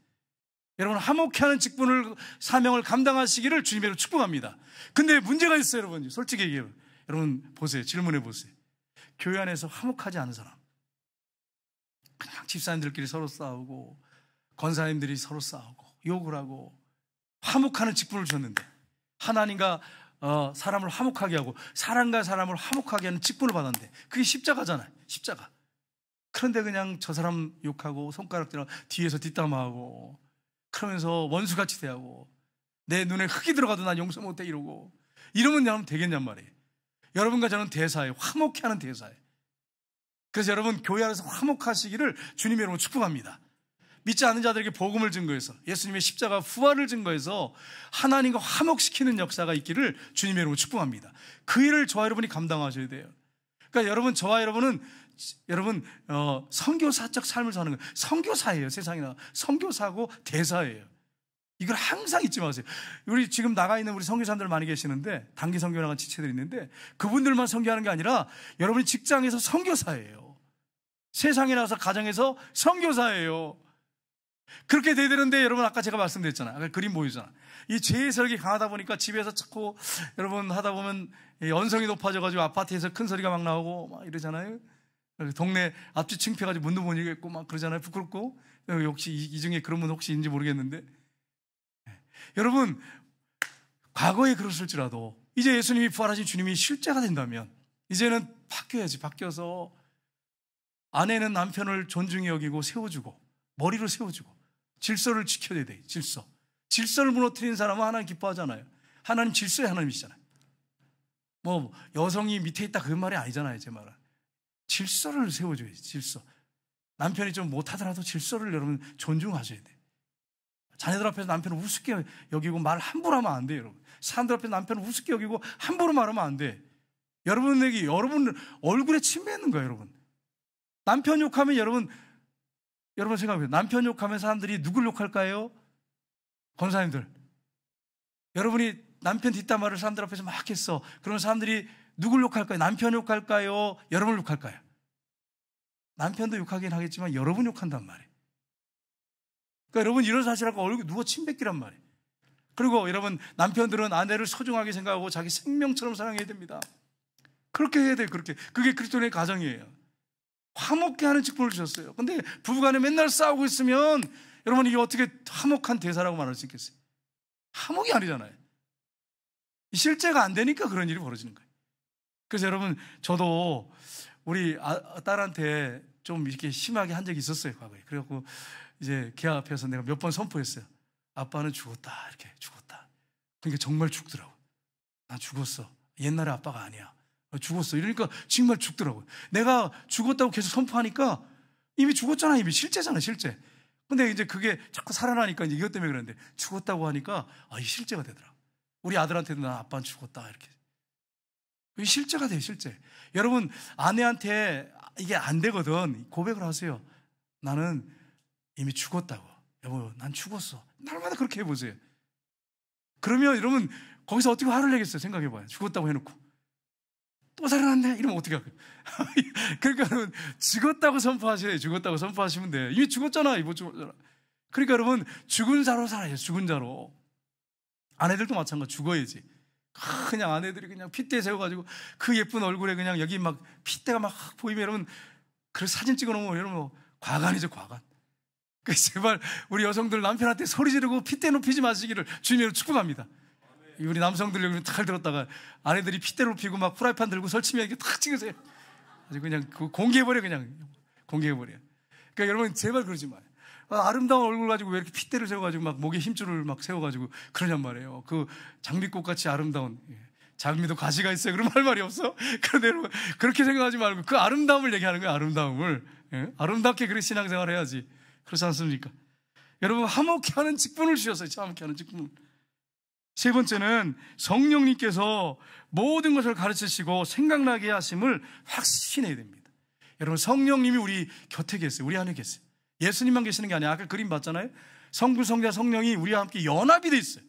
여러분 화목해 하는 직분을, 사명을 감당하시기를 주님으로 축복합니다. 근데 문제가 있어요, 여러분. 솔직히 얘기해요. 여러분 보세요. 질문해 보세요. 교회 안에서 화목하지 않은 사람, 그냥 집사님들끼리 서로 싸우고 권사님들이 서로 싸우고 욕을 하고 화목하는 직분을 주셨는데 하나님과 사람을 화목하게 하고 사람과 사람을 화목하게 하는 직분을 받았는데 그게 십자가잖아요. 십자가. 그런데 그냥 저 사람 욕하고 손가락질하고 뒤에서 뒷담화하고 그러면서 원수같이 대하고 내 눈에 흙이 들어가도 난 용서 못해 이러고 이러면 여러분 되겠냔 말이에요. 여러분과 저는 대사예요. 화목해 하는 대사예요. 그래서 여러분 교회 안에서 화목하시기를 주님의 이름으로 축복합니다. 믿지 않는 자들에게 복음을 증거해서 예수님의 십자가 부활을 증거해서 하나님과 화목시키는 역사가 있기를 주님의 이름으로 축복합니다. 그 일을 저와 여러분이 감당하셔야 돼요. 그러니까 여러분, 저와 여러분은 여러분 선교사적 삶을 사는 거예요. 선교사예요. 세상에 나가 선교사고 대사예요. 이걸 항상 잊지 마세요. 우리 지금 나가 있는 우리 선교사님들 많이 계시는데, 단기 선교 나간 지체들이 있는데, 그분들만 선교하는 게 아니라 여러분이 직장에서 선교사예요. 세상에 나와서 가정에서 선교사예요. 그렇게 돼야 되는데, 여러분 아까 제가 말씀드렸잖아요. 아까 그림 보이잖아. 이 죄의설이 강하다 보니까 집에서 자꾸 여러분 하다 보면 언성이 높아져가지고 아파트에서 큰 소리가 막 나오고 막 이러잖아요. 동네 앞집 창피해가지고 문도 못 열겠고 막 그러잖아요. 부끄럽고. 혹시 이 중에 그런 분 혹시 있는지 모르겠는데, 여러분 과거에 그랬을지라도 이제 예수님이 부활하신 주님이 실제가 된다면 이제는 바뀌어야지. 바뀌어서 아내는 남편을 존중히 여기고 세워주고 머리로 세워주고 질서를 지켜야 돼. 질서를 무너뜨린 사람은 하나님 기뻐하잖아요. 하나님 질서의 하나님이시잖아요. 뭐 여성이 밑에 있다 그 말이 아니잖아요. 제 말은 질서를 세워줘야지. 질서. 남편이 좀 못하더라도 질서를 여러분 존중하셔야 돼. 자녀들 앞에서 남편을 우습게 여기고 말 함부로 하면 안 돼요. 여러분. 사람들 앞에서 남편을 우습게 여기고 함부로 말하면 안 돼. 여러분에게 여러분 얼굴에 침 뱉는 거예요. 여러분. 남편 욕하면 여러분 생각해요. 남편 욕하면 사람들이 누굴 욕할까요? 권사님들. 여러분이 남편 뒷담화를 사람들 앞에서 막 했어. 그러면 사람들이 누굴 욕할까요? 남편 욕할까요? 여러분을 욕할까요? 남편도 욕하긴 하겠지만 여러분 욕한단 말이에요. 그러니까 여러분 이런 사실 하고 얼굴 누워 침 뱉기란 말이에요. 그리고 여러분 남편들은 아내를 소중하게 생각하고 자기 생명처럼 사랑해야 됩니다. 그렇게 해야 돼요. 그렇게. 그게 그리스도인의 가정이에요. 화목케 하는 직분을 주셨어요. 근데 부부간에 맨날 싸우고 있으면 여러분 이게 어떻게 화목한 대사라고 말할 수 있겠어요? 화목이 아니잖아요. 실제가 안 되니까 그런 일이 벌어지는 거예요. 그래서 여러분 저도 우리 딸한테 좀 이렇게 심하게 한 적이 있었어요. 과거에. 그래갖고 이제 걔 앞에서 내가 몇 번 선포했어요. 아빠는 죽었다. 이렇게 죽었다. 그러니까 정말 죽더라고. 난 죽었어. 옛날에 아빠가 아니야. 죽었어. 이러니까 정말 죽더라고요. 내가 죽었다고 계속 선포하니까 이미 죽었잖아. 이미 실제잖아. 실제. 근데 이제 그게 자꾸 살아나니까 이것 때문에 그랬는데 죽었다고 하니까 이 실제가 되더라. 우리 아들한테도 나 아빠는 죽었다. 이렇게. 이게 실제가 돼요. 실제. 여러분 아내한테 이게 안 되거든. 고백을 하세요. 나는 이미 죽었다고. 여보 난 죽었어. 날마다 그렇게 해보세요. 그러면 여러분 거기서 어떻게 화를 내겠어요? 생각해봐요. 죽었다고 해놓고 또 살아났네? 이러면 어떻게 할까요? 그러니까 여러분 죽었다고 선포하셔야 죽었다고 선포하시면 돼요. 이미 죽었잖아. 이거 죽었잖아. 그러니까 여러분 죽은 자로 살아야죠. 죽은 자로. 아내들도 마찬가지. 죽어야지. 그냥 아내들이 그냥 핏대 세워가지고 그 예쁜 얼굴에 그냥 여기 막 핏대가 막 보이면 여러분 그 사진 찍어놓으면 여러분 과간이죠. 과간. 그래서 제발 우리 여성들 남편한테 소리 지르고 핏대 높이지 마시기를 주님으로 축복합니다. 우리 남성들 여기 탁 들었다가 아내들이 핏대 높이고 막 프라이팬 들고 설치면 이렇게 탁 찍으세요. 아주 그냥 공개해버려. 그냥 공개해버려. 그러니까 여러분 제발 그러지 마요. 아름다운 얼굴 가지고 왜 이렇게 핏대를 세워가지고 막 목에 힘줄을 막 세워가지고 그러냔 말이에요. 그 장미꽃 같이 아름다운, 장미도 가시가 있어요. 그럼 할 말이 없어? 그런데 여러분 그렇게 생각하지 말고 그 아름다움을 얘기하는 거예요. 아름다움을. 아름답게 그렇게 신앙생활 해야지. 그렇지 않습니까? 여러분 화목케 하는 직분을 주셨어요. 화목케 하는 직분. 세 번째는 성령님께서 모든 것을 가르치시고 생각나게 하심을 확신해야 됩니다. 여러분 성령님이 우리 곁에 계세요. 우리 안에 계세요. 예수님만 계시는 게 아니야. 아까 그림 봤잖아요. 성부, 성자, 성령이 우리와 함께 연합이 돼 있어요.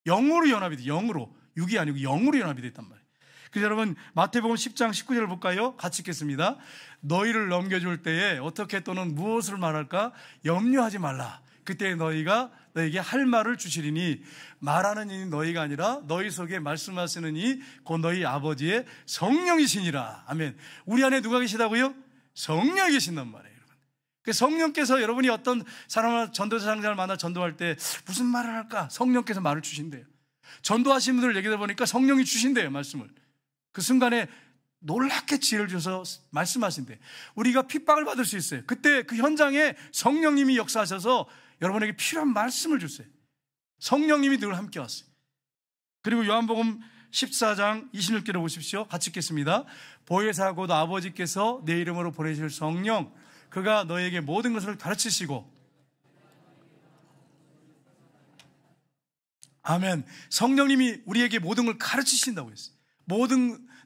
영으로 연합이 돼. 영으로. 육이 아니고 영으로 연합이 돼 있단 말이에요. 그래서 여러분 마태복음 10장 19절을 볼까요? 같이 읽겠습니다. 너희를 넘겨줄 때에 어떻게 또는 무엇을 말할까 염려하지 말라. 그때 너희가 너에게 할 말을 주시리니 말하는 이는 너희가 아니라 너희 속에 말씀하시는 이 곧 너희 아버지의 성령이시니라. 아멘. 우리 안에 누가 계시다고요? 성령이 계신단 말이에요. 성령께서 여러분이 어떤 사람을 전도자 상자를 만나 전도할 때 무슨 말을 할까? 성령께서 말을 주신대요. 전도하신 분들 얘기하다 보니까 성령이 주신대요. 말씀을. 그 순간에 놀랍게 지혜를 주셔서 말씀하신대. 우리가 핍박을 받을 수 있어요. 그때 그 현장에 성령님이 역사하셔서 여러분에게 필요한 말씀을 주세요. 성령님이 늘 함께 왔어요. 그리고 요한복음 14장 26절을 보십시오. 같이 읽겠습니다. 보혜사 곧 아버지께서 내 이름으로 보내실 성령 그가 너에게 모든 것을 가르치시고 아멘. 성령님이 우리에게 모든 걸 가르치신다고 했어요.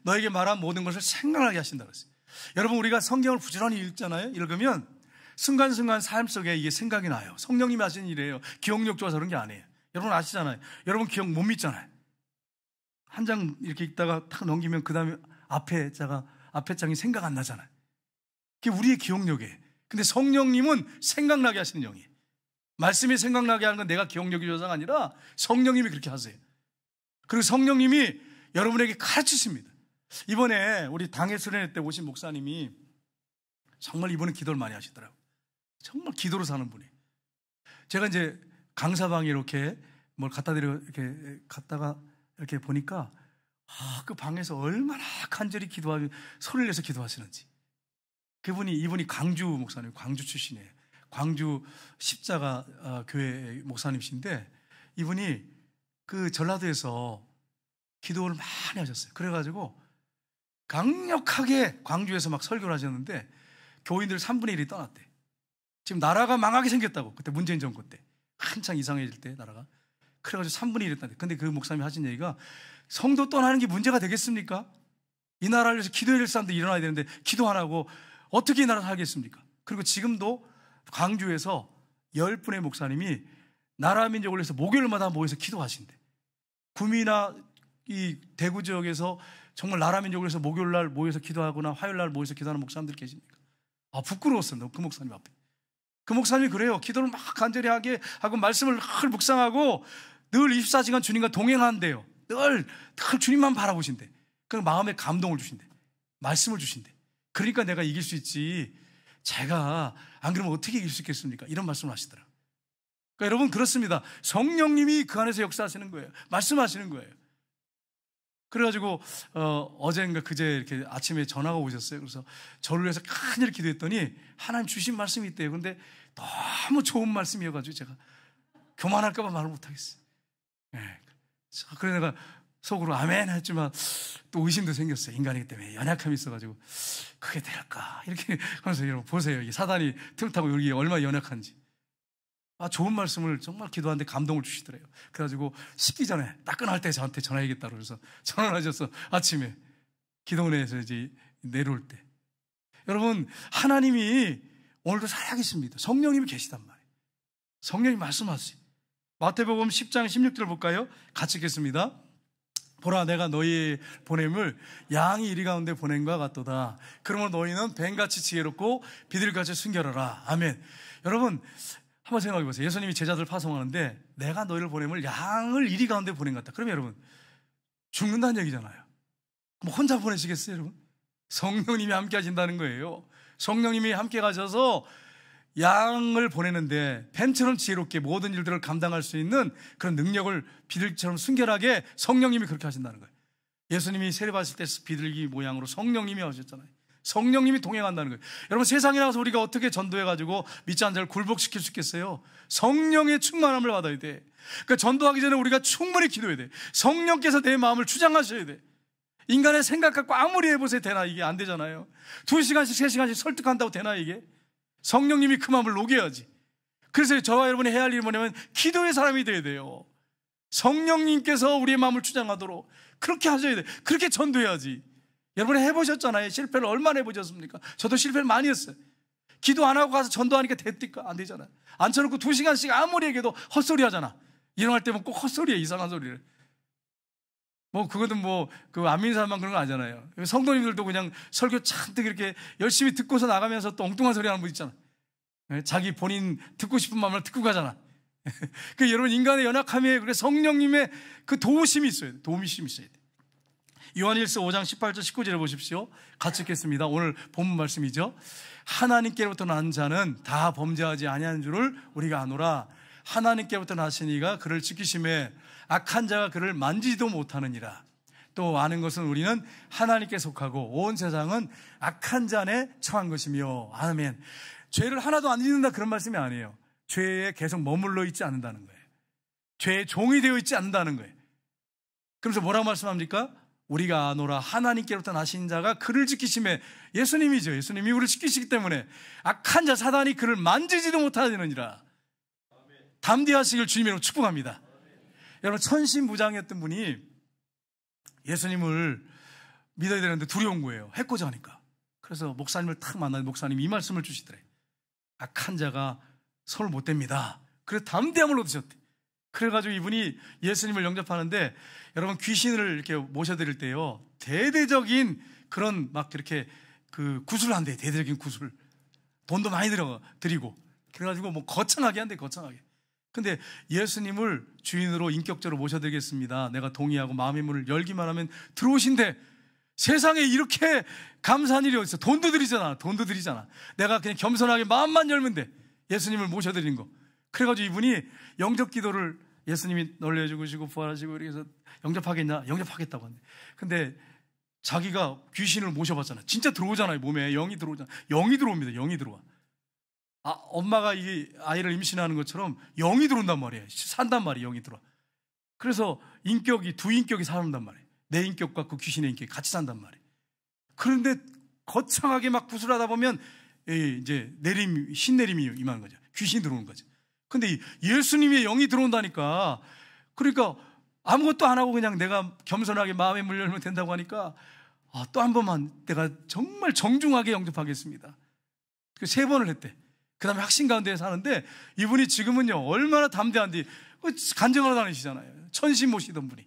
너에게 말한 모든 것을 생각나게 하신다고 했어요. 여러분 우리가 성경을 부지런히 읽잖아요. 읽으면 순간순간 삶 속에 이게 생각이 나요. 성령님이 하신 일이에요. 기억력 좋아서 그런 게 아니에요. 여러분 아시잖아요. 여러분 기억 못 믿잖아요. 한 장 이렇게 읽다가 탁 넘기면 그 다음에 앞에 장이 생각 안 나잖아요. 그게 우리의 기억력이에요. 근데 성령님은 생각나게 하시는 영이에요. 말씀이 생각나게 하는 건 내가 기억력이 좋아서가 아니라 성령님이 그렇게 하세요. 그리고 성령님이 여러분에게 가르치십니다. 이번에 우리 당회 수련회 때 오신 목사님이 정말 이번에 기도를 많이 하시더라고요. 정말 기도로 사는 분이에요. 제가 이제 강사방에 이렇게 뭘 갖다 드려 이렇게 갔다가 이렇게 보니까 그 방에서 얼마나 간절히 기도하고 소리를 내서 기도하시는지. 이분이 광주 목사님, 광주 출신이에요. 광주 십자가 교회 목사님이신데 이분이 그 전라도에서 기도를 많이 하셨어요. 그래가지고 강력하게 광주에서 막 설교를 하셨는데 교인들 3분의 1이 떠났대. 지금 나라가 망하게 생겼다고. 그때 문재인 정권 때 한창 이상해질 때 나라가. 그래가지고 3분의 1이 떠났대. 근데 그 목사님이 하신 얘기가 성도 떠나는 게 문제가 되겠습니까? 이 나라를 위해서 기도해야 될 사람들이 일어나야 되는데 기도 안 하고 어떻게 이 나라를 살겠습니까? 그리고 지금도 광주에서 10분의 목사님이 나라 민족을 위해서 목요일마다 모여서 기도하신대. 구미나 이 대구 지역에서 정말 나라 민족을 위해서 목요일날 모여서 기도하거나 화요일날 모여서 기도하는 목사님들 계십니까? 부끄러웠어요. 그 목사님 앞에. 그 목사님이 그래요. 기도를 막 간절히 하게 하고 말씀을 늘 묵상하고 늘 24시간 주님과 동행한대요. 늘 주님만 바라보신대. 그럼 마음에 감동을 주신대. 말씀을 주신대. 그러니까 내가 이길 수 있지. 제가 안 그러면 어떻게 이길 수 있겠습니까? 이런 말씀을 하시더라고요. 그러니까 여러분 그렇습니다. 성령님이 그 안에서 역사하시는 거예요. 말씀하시는 거예요. 그래가지고 어젠가 그제 이렇게 아침에 전화가 오셨어요. 그래서 저를 위해서 간절히 기도했더니 하나님 주신 말씀이 있대요. 근데 너무 좋은 말씀이어가지고 제가 교만할까 봐 말을 못하겠어요. 네. 그래서 내가 속으로 아멘 했지만 또 의심도 생겼어요. 인간이기 때문에 연약함이 있어가지고 그게 될까 이렇게 하면서 여러분 보세요. 이 사단이 틈 타고 여기 얼마나 연약한지. 좋은 말씀을 정말 기도하는데 감동을 주시더래요. 그래가지고 씻기 전에 따끈할 때 저한테 전화해야겠다고 그래서 전화를 하셔서 아침에 기도원에서 이제 내려올 때 여러분 하나님이 오늘도 살아계십니다. 성령님이 계시단 말이에요. 성령이 말씀하세요. 마태복음 10장 16절 볼까요? 같이 읽겠습니다. 보라 내가 너희 보냄을 양이 이리 가운데 보낸 것 같도다. 그러므로 너희는 뱀같이 지혜롭고 비둘기같이 순결하라. 아멘. 여러분 한번 생각해 보세요. 예수님이 제자들 파송하는데 내가 너희를 보냄을 양을 이리 가운데 보낸 것 같다. 그러면 여러분 죽는다는 얘기잖아요. 뭐 혼자 보내시겠어요 여러분? 성령님이 함께 하신다는 거예요. 성령님이 함께 가셔서 양을 보내는데 뱀처럼 지혜롭게 모든 일들을 감당할 수 있는 그런 능력을 비둘기처럼 순결하게 성령님이 그렇게 하신다는 거예요. 예수님이 세례받으실 때 비둘기 모양으로 성령님이 하셨잖아요. 성령님이 동행한다는 거예요. 여러분 세상에 나가서 우리가 어떻게 전도해가지고 믿지 않는 자를 굴복시킬 수 있겠어요? 성령의 충만함을 받아야 돼. 그러니까 전도하기 전에 우리가 충분히 기도해야 돼. 성령께서 내 마음을 주장하셔야 돼. 인간의 생각 갖고 아무리 해보세요 되나? 이게 안 되잖아요. 2시간씩 3시간씩 설득한다고 되나 이게? 성령님이 그 마음을 녹여야지. 그래서 저와 여러분이 해야 할 일이 뭐냐면 기도의 사람이 돼야 돼요. 성령님께서 우리의 마음을 주장하도록 그렇게 하셔야 돼. 그렇게 전도해야지. 여러분이 해보셨잖아요. 실패를 얼마나 해보셨습니까? 저도 실패를 많이 했어요. 기도 안 하고 가서 전도하니까 됩니까? 안 되잖아요. 앉혀놓고 2시간씩 아무리 얘기해도 헛소리 하잖아. 일어날 때면 꼭 헛소리해. 이상한 소리를. 그거는 안 믿는 사람만 그런 거 아니잖아요. 성도님들도 그냥 설교 잔뜩 이렇게 열심히 듣고서 나가면서 또 엉뚱한 소리 하는 분 있잖아. 자기 본인 듣고 싶은 마음을 듣고 가잖아. 여러분 인간의 연약함에 성령님의 그 도우심이 있어야 돼. 도우심이 있어야 돼. 요한일서 5장 18절 19절에 보십시오. 같이 읽겠습니다. 오늘 본문 말씀이죠. 하나님께로부터 난 자는 다 범죄하지 아니하는 줄을 우리가 아노라. 하나님께로부터 나신 이가 그를 지키심에 악한 자가 그를 만지지도 못하느니라. 또 아는 것은 우리는 하나님께 속하고 온 세상은 악한 자 안에 처한 것이며. 아멘. 죄를 하나도 안 짓는다 그런 말씀이 아니에요. 죄에 계속 머물러 있지 않는다는 거예요. 죄의 종이 되어 있지 않는다는 거예요. 그래서 뭐라고 말씀합니까? 우리가 아노라 하나님께로부터 나신 자가 그를 지키심에. 예수님이죠. 예수님이 우리를 지키시기 때문에 악한 자 사단이 그를 만지지도 못하느니라. 담대하시길 주님으로 축복합니다. 여러분 천신무장이었던 분이 예수님을 믿어야 되는데 두려운 거예요. 해코지 하니까. 그래서 목사님을 탁 만나서 목사님이 이 말씀을 주시더래. 악한 자가 손을 못 댑니다. 그래서 담대함을 얻으셨대. 그래가지고 이분이 예수님을 영접하는데, 여러분 귀신을 이렇게 모셔드릴 때요, 대대적인 그런 막 이렇게 그 구슬을 한대. 대대적인 구슬. 돈도 많이 드리고. 그래가지고 뭐 거창하게 한대, 거창하게. 근데 예수님을 주인으로 인격적으로 모셔드리겠습니다, 내가 동의하고 마음의 문을 열기만 하면 들어오신대. 세상에 이렇게 감사한 일이 어딨어. 돈도 드리잖아. 돈도 드리잖아. 내가 그냥 겸손하게 마음만 열면 돼. 예수님을 모셔드리는 거. 그래가지고 이분이 영접 기도를 예수님이 놀려주시고 부활하시고 이렇게 해서 영접하겠냐? 영접하겠다고 한대. 근데 자기가 귀신을 모셔봤잖아. 진짜 들어오잖아요. 몸에 영이 들어오잖아. 영이 들어옵니다. 영이 들어와. 엄마가 이 아이를 임신하는 것처럼 영이 들어온단 말이에요. 산단 말이에요. 영이 들어와. 그래서 인격이, 두 인격이 산단 말이에요. 내 인격과 그 귀신의 인격이 같이 산단 말이에요. 그런데 거창하게 막 구슬하다 보면 이제 신내림이 임하는 거죠. 귀신이 들어오는 거죠. 근데 예수님의 영이 들어온다니까. 그러니까 아무것도 안 하고 그냥 내가 겸손하게 마음의 문을 열면 된다고 하니까, 또 한 번만 내가 정말 정중하게 영접하겠습니다. 그 3번을 했대. 그 다음에 확신 가운데 사는데, 이분이 지금은요, 얼마나 담대한지 간증하러 다니시잖아요. 천신 모시던 분이.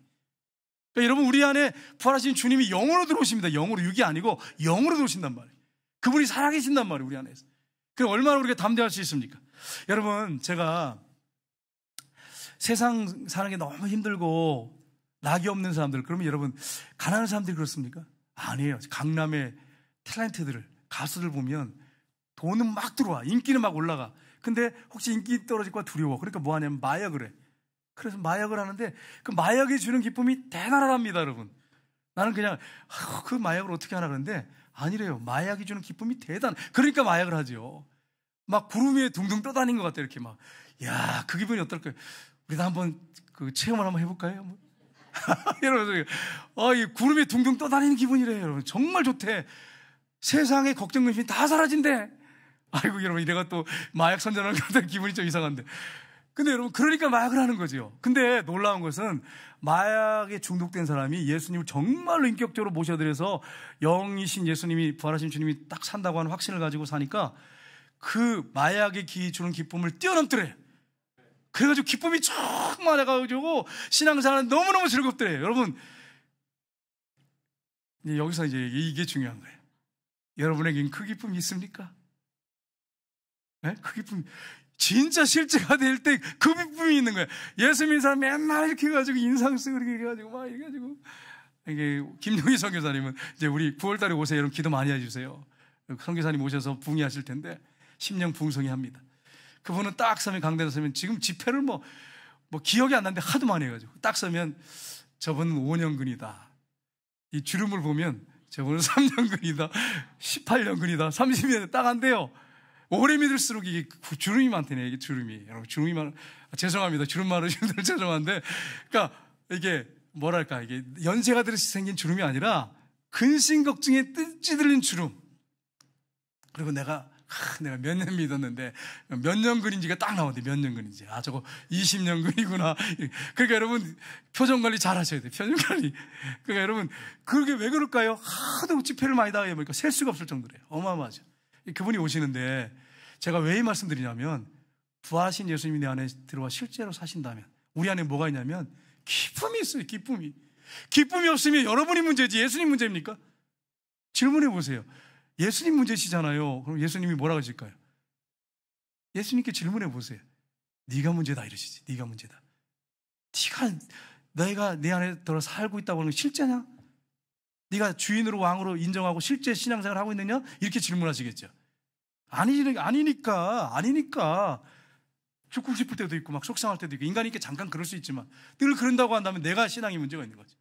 그러니까 여러분, 우리 안에 부활하신 주님이 영으로 들어오십니다. 영으로, 육이 아니고 영으로 들어오신단 말이에요. 그분이 살아계신단 말이에요, 우리 안에서. 그럼 얼마나 우리가 담대할 수 있습니까? 여러분, 제가 세상 사는 게 너무 힘들고 낙이 없는 사람들, 그러면 여러분, 가난한 사람들이 그렇습니까? 아니에요. 강남의 탤런트들, 가수들 보면 돈은 막 들어와, 인기는 막 올라가. 근데 혹시 인기 떨어질까 두려워. 그러니까 뭐 하냐면 마약을 해. 그래서 마약을 하는데 그 마약이 주는 기쁨이 대단하답니다, 여러분. 나는 그냥 그 마약을 어떻게 하나 그러는데, 아니래요. 마약이 주는 기쁨이 그러니까 마약을 하죠. 막 구름 위에 둥둥 떠다닌 것 같아요. 이렇게 막. 야, 그 기분이 어떨까요? 우리도 한번 그 체험을 한번 해볼까요? 여러분, 이 구름에 둥둥 떠다니는 기분이래요, 여러분. 정말 좋대. 세상에 걱정, 근심이 다 사라진대. 아이고, 여러분, 이래가 또 마약 선전하는 것 같은 기분이 좀 이상한데. 근데 여러분, 그러니까 마약을 하는 거죠. 근데 놀라운 것은 마약에 중독된 사람이 예수님을 정말로 인격적으로 모셔드려서 영이신 예수님이, 부활하신 주님이 딱 산다고 하는 확신을 가지고 사니까 그 마약의 주는 기쁨을 뛰어넘더래. 그래가지고 기쁨이 충만해가지고 신앙생활은 너무너무 즐겁더래. 여러분, 여기서 이제 이게 중요한 거예요. 여러분에겐 그 기쁨이 있습니까? 네? 그 기쁨이 진짜 실제가 될 때 그 기쁨이 있는 거예요. 예수 믿는 사람 맨날 이렇게 해가지고 인상 쓰고 이렇게 해가지고 막 해가지고, 이게 김용희 선교사님은 이제 우리 9월달에 오세요. 여러분 기도 많이 해주세요. 선교사님 오셔서 붕의하실 텐데 10년 붕성이 합니다. 그분은 딱 서면, 강단에 서면, 지금 집회를 뭐 기억이 안 나는데 하도 많이 해가지고 딱 서면 저분은 5년근이다. 이 주름을 보면 저분은 3년근이다, 18년근이다, 30년 딱 안 돼요. 오래 믿을수록 이게 주름이 많다네. 이게 주름이. 여러분, 주름이 죄송합니다. 주름 많으신 분들 죄송한데, 그러니까 이게 뭐랄까, 이게 연세가 들어서 생긴 주름이 아니라 근심 걱정에 찌들린 주름. 그리고 내가 몇 년 믿었는데 몇 년근인지가 딱 나오는데 몇 년근인지. 저거 20년근이구나. 그러니까 여러분, 표정 관리 잘 하셔야 돼요. 표정 관리. 그러니까 여러분, 그게 왜 그럴까요? 하도 집회를 많이 당해 보니까 셀 수가 없을 정도래요. 어마어마하죠. 그분이 오시는데 제가 왜 이 말씀드리냐면, 부활하신 예수님이 내 안에 들어와 실제로 사신다면 우리 안에 뭐가 있냐면 기쁨이 있어요. 기쁨이. 기쁨이 없으면 여러분이 문제지 예수님 문제입니까? 질문해 보세요. 예수님 문제시잖아요. 그럼 예수님이 뭐라고 하실까요? 예수님께 질문해 보세요. 네가 문제다 이러시지. 네가 문제다. 내가 내 안에 들어 살고 있다고 하는 게 실제냐? 네가 주인으로 왕으로 인정하고 실제 신앙생활을 하고 있느냐? 이렇게 질문하시겠죠. 아니니까. 죽고 싶을 때도 있고 막 속상할 때도 있고, 인간이니까 잠깐 그럴 수 있지만 늘 그런다고 한다면 내가 신앙에 문제가 있는 거지.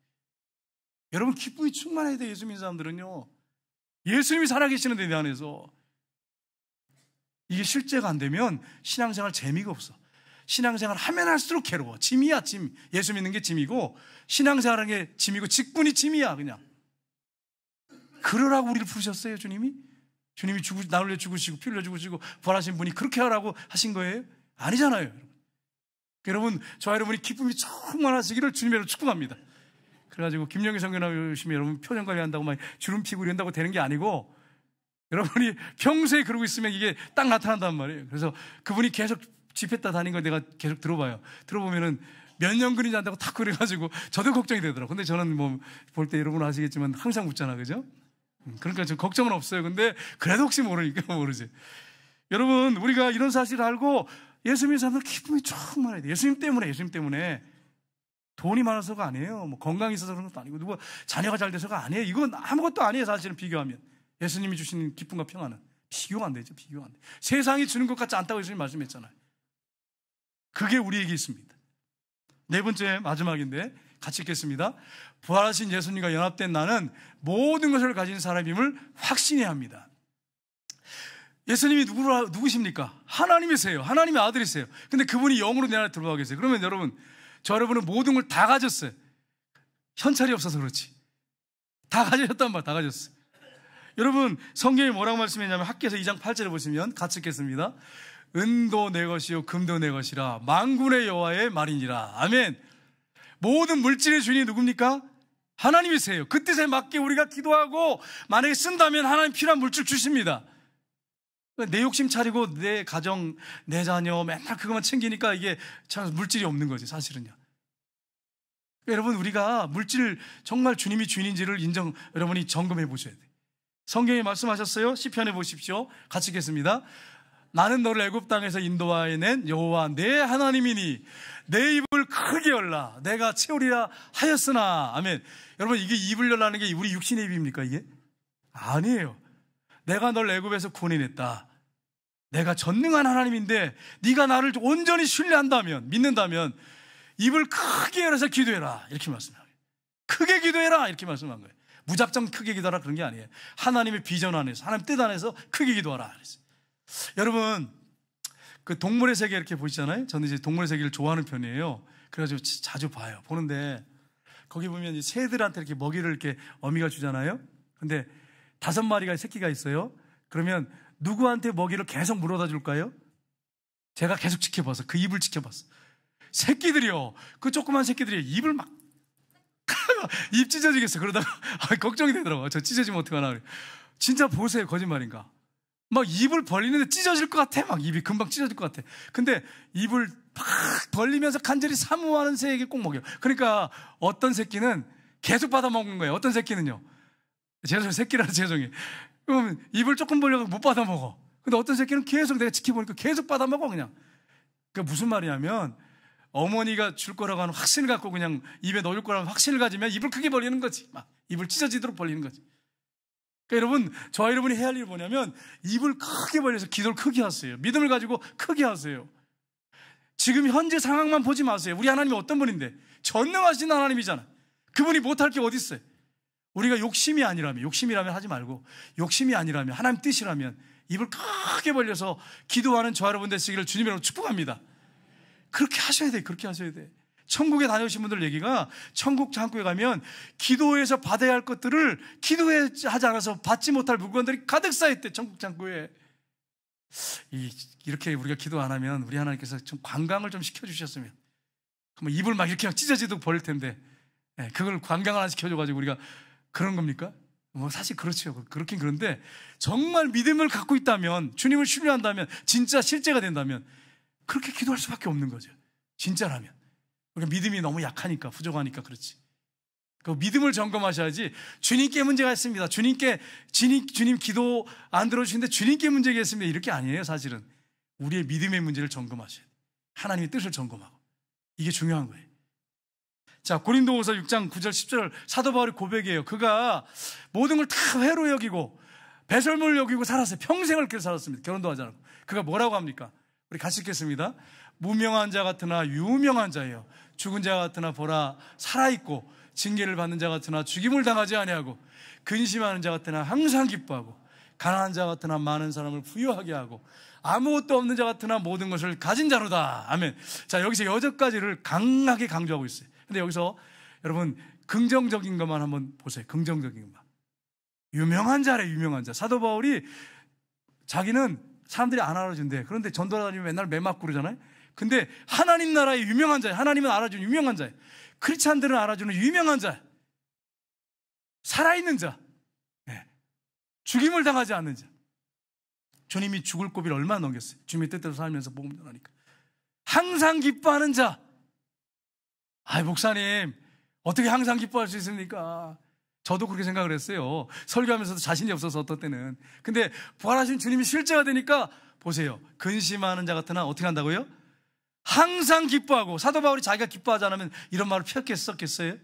여러분, 기쁨이 충만해야 돼. 예수 믿는 사람들은요. 예수님이 살아계시는데 내 안에서. 이게 실제가 안 되면 신앙생활 재미가 없어. 신앙생활 하면 할수록 괴로워. 짐이야, 짐. 예수 믿는 게 짐이고 신앙생활하는 게 짐이고 직분이 짐이야, 그냥. 그러라고 우리를 부르셨어요, 주님이? 주님이 나 흘려 죽으시고 피 흘려 죽으시고 부활하신 분이 그렇게 하라고 하신 거예요? 아니잖아요, 여러분. 여러분, 저와 여러분이 기쁨이 충만하시기를 주님으로 축복합니다. 그래가지고 김영희 선교사님이 여러분 표정 관리한다고 막 주름 피고 이런다고 되는 게 아니고, 여러분이 평소에 그러고 있으면 이게 딱 나타난단 말이에요. 그래서 그분이 계속 집회다 다닌 걸 내가 계속 들어봐요. 들어보면은 몇 년 그리지 않다고 탁 그래가지고 저도 걱정이 되더라고요. 근데 저는 뭐 볼 때 여러분 아시겠지만 항상 웃잖아, 그죠? 그러니까 좀 걱정은 없어요. 근데 그래도 혹시 모르니까 모르지. 여러분, 우리가 이런 사실을 알고 예수 믿는 사람들 기쁨이 충만해야 돼. 예수님 때문에. 돈이 많아서가 아니에요. 뭐 건강이 있어서 그런 것도 아니고, 누가 자녀가 잘 돼서가 아니에요. 이건 아무것도 아니에요, 사실은 비교하면. 예수님이 주시는 기쁨과 평안은 비교가 안 되죠. 비교가 안 돼. 세상이 주는 것 같지 않다고 예수님 말씀했잖아요. 그게 우리에게 있습니다. 네 번째, 마지막인데 같이 읽겠습니다. 부활하신 예수님과 연합된 나는 모든 것을 가진 사람임을 확신해야 합니다. 예수님이 누구십니까? 하나님이세요. 하나님의 아들이세요. 근데 그분이 영으로 내 안에 들어와 계세요. 그러면 여러분, 저 여러분은 모든 걸 다 가졌어요. 현찰이 없어서 그렇지. 다 가졌단 말, 다 가졌어요. 여러분, 성경이 뭐라고 말씀했냐면 학개서 2장 8절에 보시면 같이 읽겠습니다. 은도 내 것이요 금도 내 것이라 만군의 여호와의 말이니라. 아멘. 모든 물질의 주인이 누굽니까? 하나님이세요. 그 뜻에 맞게 우리가 기도하고 만약에 쓴다면 하나님 필요한 물질 주십니다. 내 욕심 차리고 내 가정, 내 자녀 맨날 그것만 챙기니까 이게 참 물질이 없는 거지, 사실은요. 여러분, 우리가 물질 정말 주님이 주인인지를 여러분이 점검해 보셔야 돼요. 성경에 말씀하셨어요. 시편에 보십시오. 같이 읽겠습니다. 나는 너를 애굽 땅에서 인도하여 낸 여호와 내 하나님이니 내 입을 크게 열라 내가 채우리라 하였으나. 아멘. 여러분, 이게 입을 열라는 게 우리 육신의 입입니까 이게? 아니에요. 내가 널 애굽에서 구원해냈다. 내가 전능한 하나님인데 네가 나를 온전히 신뢰한다면, 믿는다면 입을 크게 열어서 기도해라 이렇게 말씀해요. 크게 기도해라 이렇게 말씀한 거예요. 무작정 크게 기도하라 그런 게 아니에요. 하나님의 비전 안에서, 하나님 뜻 안에서 크게 기도하라 그랬어요. 여러분, 그 동물의 세계 이렇게 보시잖아요. 저는 이제 동물의 세계를 좋아하는 편이에요. 그래가지고 자주 봐요. 보는데 거기 보면 이제 새들한테 이렇게 먹이를 이렇게 어미가 주잖아요. 근데 5마리가 새끼가 있어요. 그러면 누구한테 먹이를 계속 물어다 줄까요? 제가 계속 지켜봐서 그 입을 지켜봤어. 새끼들이요. 그 조그만 새끼들이 입을 막 입 찢어지겠어. 그러다가 걱정이 되더라고요. 저 찢어지면 어떡하나. 진짜 보세요. 거짓말인가. 막 입을 벌리는데 찢어질 것 같아. 막 입이 금방 찢어질 것 같아. 근데 입을 팍 벌리면서 간절히 사모하는 새에게 꼭 먹여요. 그러니까 어떤 새끼는 계속 받아먹는 거예요. 어떤 새끼는요. 죄송해요. 새끼라서 죄송해요. 그러면 입을 조금 벌려서 못 받아먹어. 근데 어떤 새끼는 계속 내가 지켜보니까 계속 받아먹어 그냥. 그러니까 무슨 말이냐면 어머니가 줄 거라고 하는 확신을 갖고 그냥 입에 넣을 거라는 확신을 가지면 입을 크게 벌리는 거지. 막 입을 찢어지도록 벌리는 거지. 그러니까 여러분, 저와 여러분이 해야 할 일이 뭐냐면 입을 크게 벌려서 기도를 크게 하세요. 믿음을 가지고 크게 하세요. 지금 현재 상황만 보지 마세요. 우리 하나님이 어떤 분인데? 전능하신 하나님이잖아. 그분이 못할 게 어디 있어요? 우리가 욕심이라면 하지 말고, 욕심이 아니라면, 하나님 뜻이라면 입을 크게 벌려서 기도하는 저와 여러분 되시기를 주님으로 축복합니다. 그렇게 하셔야 돼. 그렇게 하셔야 돼. 천국에 다녀오신 분들 얘기가 천국 창고에 가면 기도해서 받아야 할 것들을 기도하지 않아서 받지 못할 물건들이 가득 쌓였대. 천국 창고에. 이렇게 우리가 기도 안 하면 우리 하나님께서 좀 관광을 좀 시켜주셨으면, 그럼 입을 막 이렇게 찢어지도록 벌릴 텐데, 그걸 관광을 안 시켜줘가지고 우리가 그런 겁니까? 뭐 사실 그렇죠. 그렇긴 그런데 정말 믿음을 갖고 있다면, 주님을 신뢰한다면, 진짜 실제가 된다면 그렇게 기도할 수밖에 없는 거죠. 진짜라면. 우리가 믿음이 너무 약하니까, 부족하니까 그렇지. 그 믿음을 점검하셔야지. 주님께 문제가 있습니다. 주님 기도 안 들어주시는데 주님께 문제가 있습니다. 이렇게 아니에요. 사실은 우리의 믿음의 문제를 점검하셔야 돼요. 하나님의 뜻을 점검하고. 이게 중요한 거예요. 자, 고린도후서 6장 9절 10절 사도 바울의 고백이에요. 그가 모든 걸 다 회로 여기고 배설물을 여기고 살았어요. 평생을 그렇게 살았습니다. 결혼도 하지 않고. 그가 뭐라고 합니까? 우리 같이 읽겠습니다. 무명한 자 같으나 유명한 자예요. 죽은 자 같으나 보라 살아있고, 징계를 받는 자 같으나 죽임을 당하지 아니하고, 근심하는 자 같으나 항상 기뻐하고, 가난한 자 같으나 많은 사람을 부유하게 하고, 아무것도 없는 자 같으나 모든 것을 가진 자로다. 아멘. 자, 여기서 여기까지를 강하게 강조하고 있어요. 근데 여기서 여러분 긍정적인 것만 한번 보세요. 긍정적인 것만. 유명한 자래. 유명한 자. 사도 바울이 자기는 사람들이 안 알아준대. 그런데 전도하다니면 맨날 매 맞고 그러잖아요. 근데 하나님 나라의 유명한 자예요. 하나님은 알아주는 유명한 자예요. 크리스찬들은 알아주는 유명한 자. 살아있는 자. 죽임을 당하지 않는 자. 주님이 죽을 고비를 얼마나 넘겼어요. 주님의 뜻대로 살면서 복음 전하니까. 항상 기뻐하는 자. 아이, 목사님, 어떻게 항상 기뻐할 수 있습니까? 저도 그렇게 생각을 했어요. 설교하면서도 자신이 없어서 어떤 때는. 근데 부활하신 주님이 실제가 되니까 보세요. 근심하는 자 같으나 어떻게 한다고요? 항상 기뻐하고. 사도 바울이 자기가 기뻐하지 않으면 이런 말을 피했겠어요?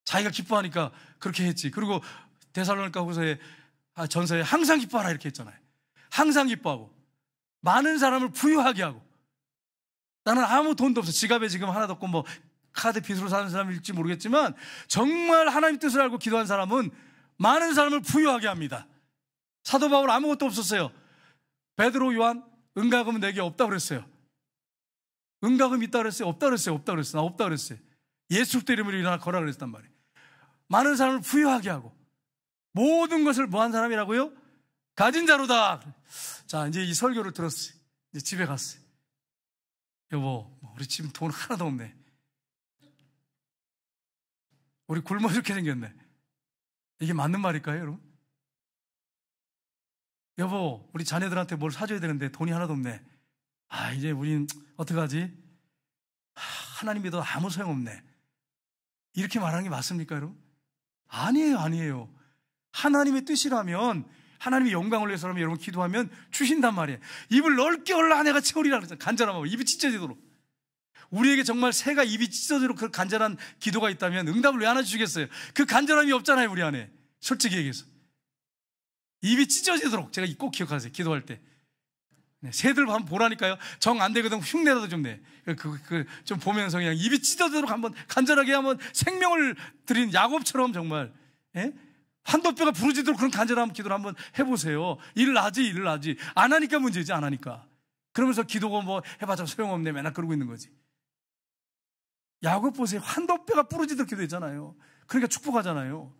자기가 기뻐하니까 그렇게 했지. 그리고 데살로니가 후서에 전서에 항상 기뻐하라 이렇게 했잖아요. 항상 기뻐하고 많은 사람을 부유하게 하고. 나는 아무 돈도 없어. 지갑에 지금 하나도 없고 뭐 카드 빚으로 사는 사람일지 모르겠지만 정말 하나님 뜻을 알고 기도한 사람은 많은 사람을 부유하게 합니다. 사도 바울 아무것도 없었어요. 베드로, 요한 은가금은 내게 없다 그랬어요. 은가금 있다 그랬어요? 없다 그랬어요? 없다 그랬어요? 나 없다 그랬어요. 예수 이름으로 일어나 거라 그랬단 말이에요. 많은 사람을 부유하게 하고 모든 것을 뭐 한 사람이라고요? 가진 자로다. 자, 이제 이 설교를 들었어요. 이제 집에 갔어요. 여보, 우리 지금 돈 하나도 없네. 우리 굶어 죽게 생겼네. 이게 맞는 말일까요, 여러분? 여보, 우리 자녀들한테 뭘 사줘야 되는데 돈이 하나도 없네. 아, 이제 우린 어떡하지? 하나님 믿어도 아무 소용없네. 이렇게 말하는 게 맞습니까, 여러분? 아니에요, 아니에요. 하나님의 뜻이라면, 하나님의 영광을 위해서라면 여러분 기도하면 주신단 말이에요. 입을 넓게 열라 내가 채우리라 그랬잖아요. 간절하면 입이 찢어지도록. 우리에게 정말 새가 입이 찢어지도록 그 간절한 기도가 있다면 응답을 왜 안 해주시겠어요? 그 간절함이 없잖아요, 우리 안에. 솔직히 얘기해서. 입이 찢어지도록. 제가 꼭 기억하세요, 기도할 때. 새들 한번 보라니까요. 정 안 되거든 흉내라도 좀 내. 좀 보면서 그냥 입이 찢어지도록 한번 간절하게 한번 생명을 드린 야곱처럼 정말, 예? 환도뼈가 부러지도록 그런 간절한 기도를 한번 해보세요. 일을 하지. 안 하니까 문제지, 안 하니까. 그러면서 기도가 뭐 해봤자 소용없네. 맨날 그러고 있는 거지. 야곱 보세요. 환도뼈가 부러지도록 기도했잖아요. 그러니까 축복하잖아요.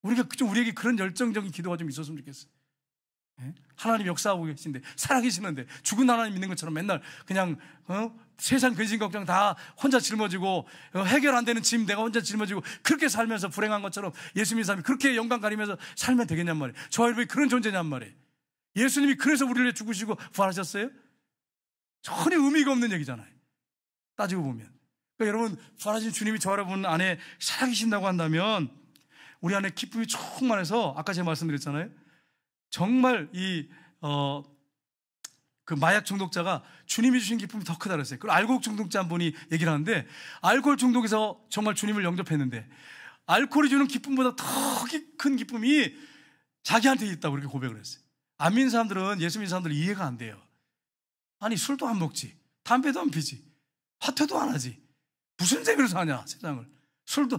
우리에게 그런 열정적인 기도가 좀 있었으면 좋겠어요. 예? 하나님 역사하고 계신데, 살아계시는데, 죽은 하나님 믿는 것처럼 맨날 그냥, 세상 근심 걱정 다 혼자 짊어지고, 해결 안 되는 짐 내가 혼자 짊어지고, 그렇게 살면서 불행한 것처럼 예수 믿는 사람이 그렇게 영광 가리면서 살면 되겠냔 말이에요. 저 여러분이 그런 존재냔 말이에요. 예수님이 그래서 우리를 위해 죽으시고 부활하셨어요? 전혀 의미가 없는 얘기잖아요. 따지고 보면. 그러니까 여러분, 부활하신 주님이 저 여러분 안에 살아계신다고 한다면, 우리 안에 기쁨이 충만해서, 아까 제가 말씀드렸잖아요. 정말 그 마약 중독자가 주님이 주신 기쁨이 더 크다 그랬어요. 그리고 알코올 중독자 한 분이 얘기를 하는데, 알코올 중독에서 정말 주님을 영접했는데 알코올이 주는 기쁨보다 더 큰 기쁨이 자기한테 있다고 그렇게 고백을 했어요. 안 믿는 사람들은, 예수 믿는 사람들은 이해가 안 돼요. 아니, 술도 안 먹지, 담배도 안 피지, 화투도 안 하지, 무슨 재미로 사냐 세상을. 술도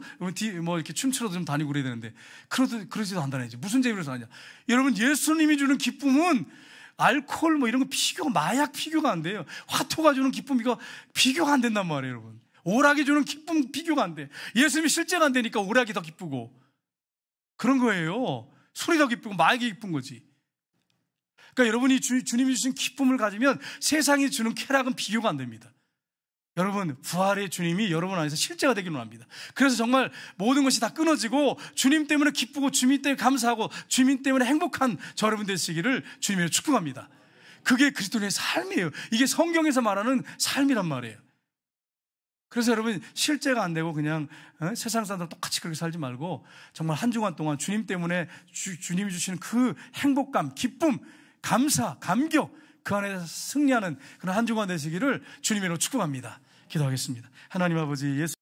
뭐 이렇게 춤추러도 좀 다니고 그래야 되는데 그러지도 않다니지. 무슨 재미로 사냐. 여러분, 예수님이 주는 기쁨은 알코올 뭐 이런 거 비교가, 마약 비교가 안 돼요. 화토가 주는 기쁨 이거 비교가 안 된단 말이에요, 여러분. 오락이 주는 기쁨 비교가 안 돼. 예수님이 실제가 안 되니까 오락이 더 기쁘고 그런 거예요. 술이 더 기쁘고 마약이 기쁜 거지. 그러니까 여러분이 주님이 주신 기쁨을 가지면 세상이 주는 쾌락은 비교가 안 됩니다. 여러분, 부활의 주님이 여러분 안에서 실제가 되기를 원합니다. 그래서 정말 모든 것이 다 끊어지고 주님 때문에 기쁘고 주님 때문에 감사하고 주님 때문에 행복한 저 여러분 되시기를 주님으로 축복합니다. 그게 그리스도인의 삶이에요. 이게 성경에서 말하는 삶이란 말이에요. 그래서 여러분, 실제가 안 되고 그냥 세상 사람들 똑같이 그렇게 살지 말고 정말 한 주간 동안 주님 때문에 주님이 주시는 그 행복감, 기쁨, 감사, 감격, 그 안에서 승리하는 그런 한 주간 되시기를 주님으로 축복합니다. 기도하겠습니다. 하나님 아버지, 예수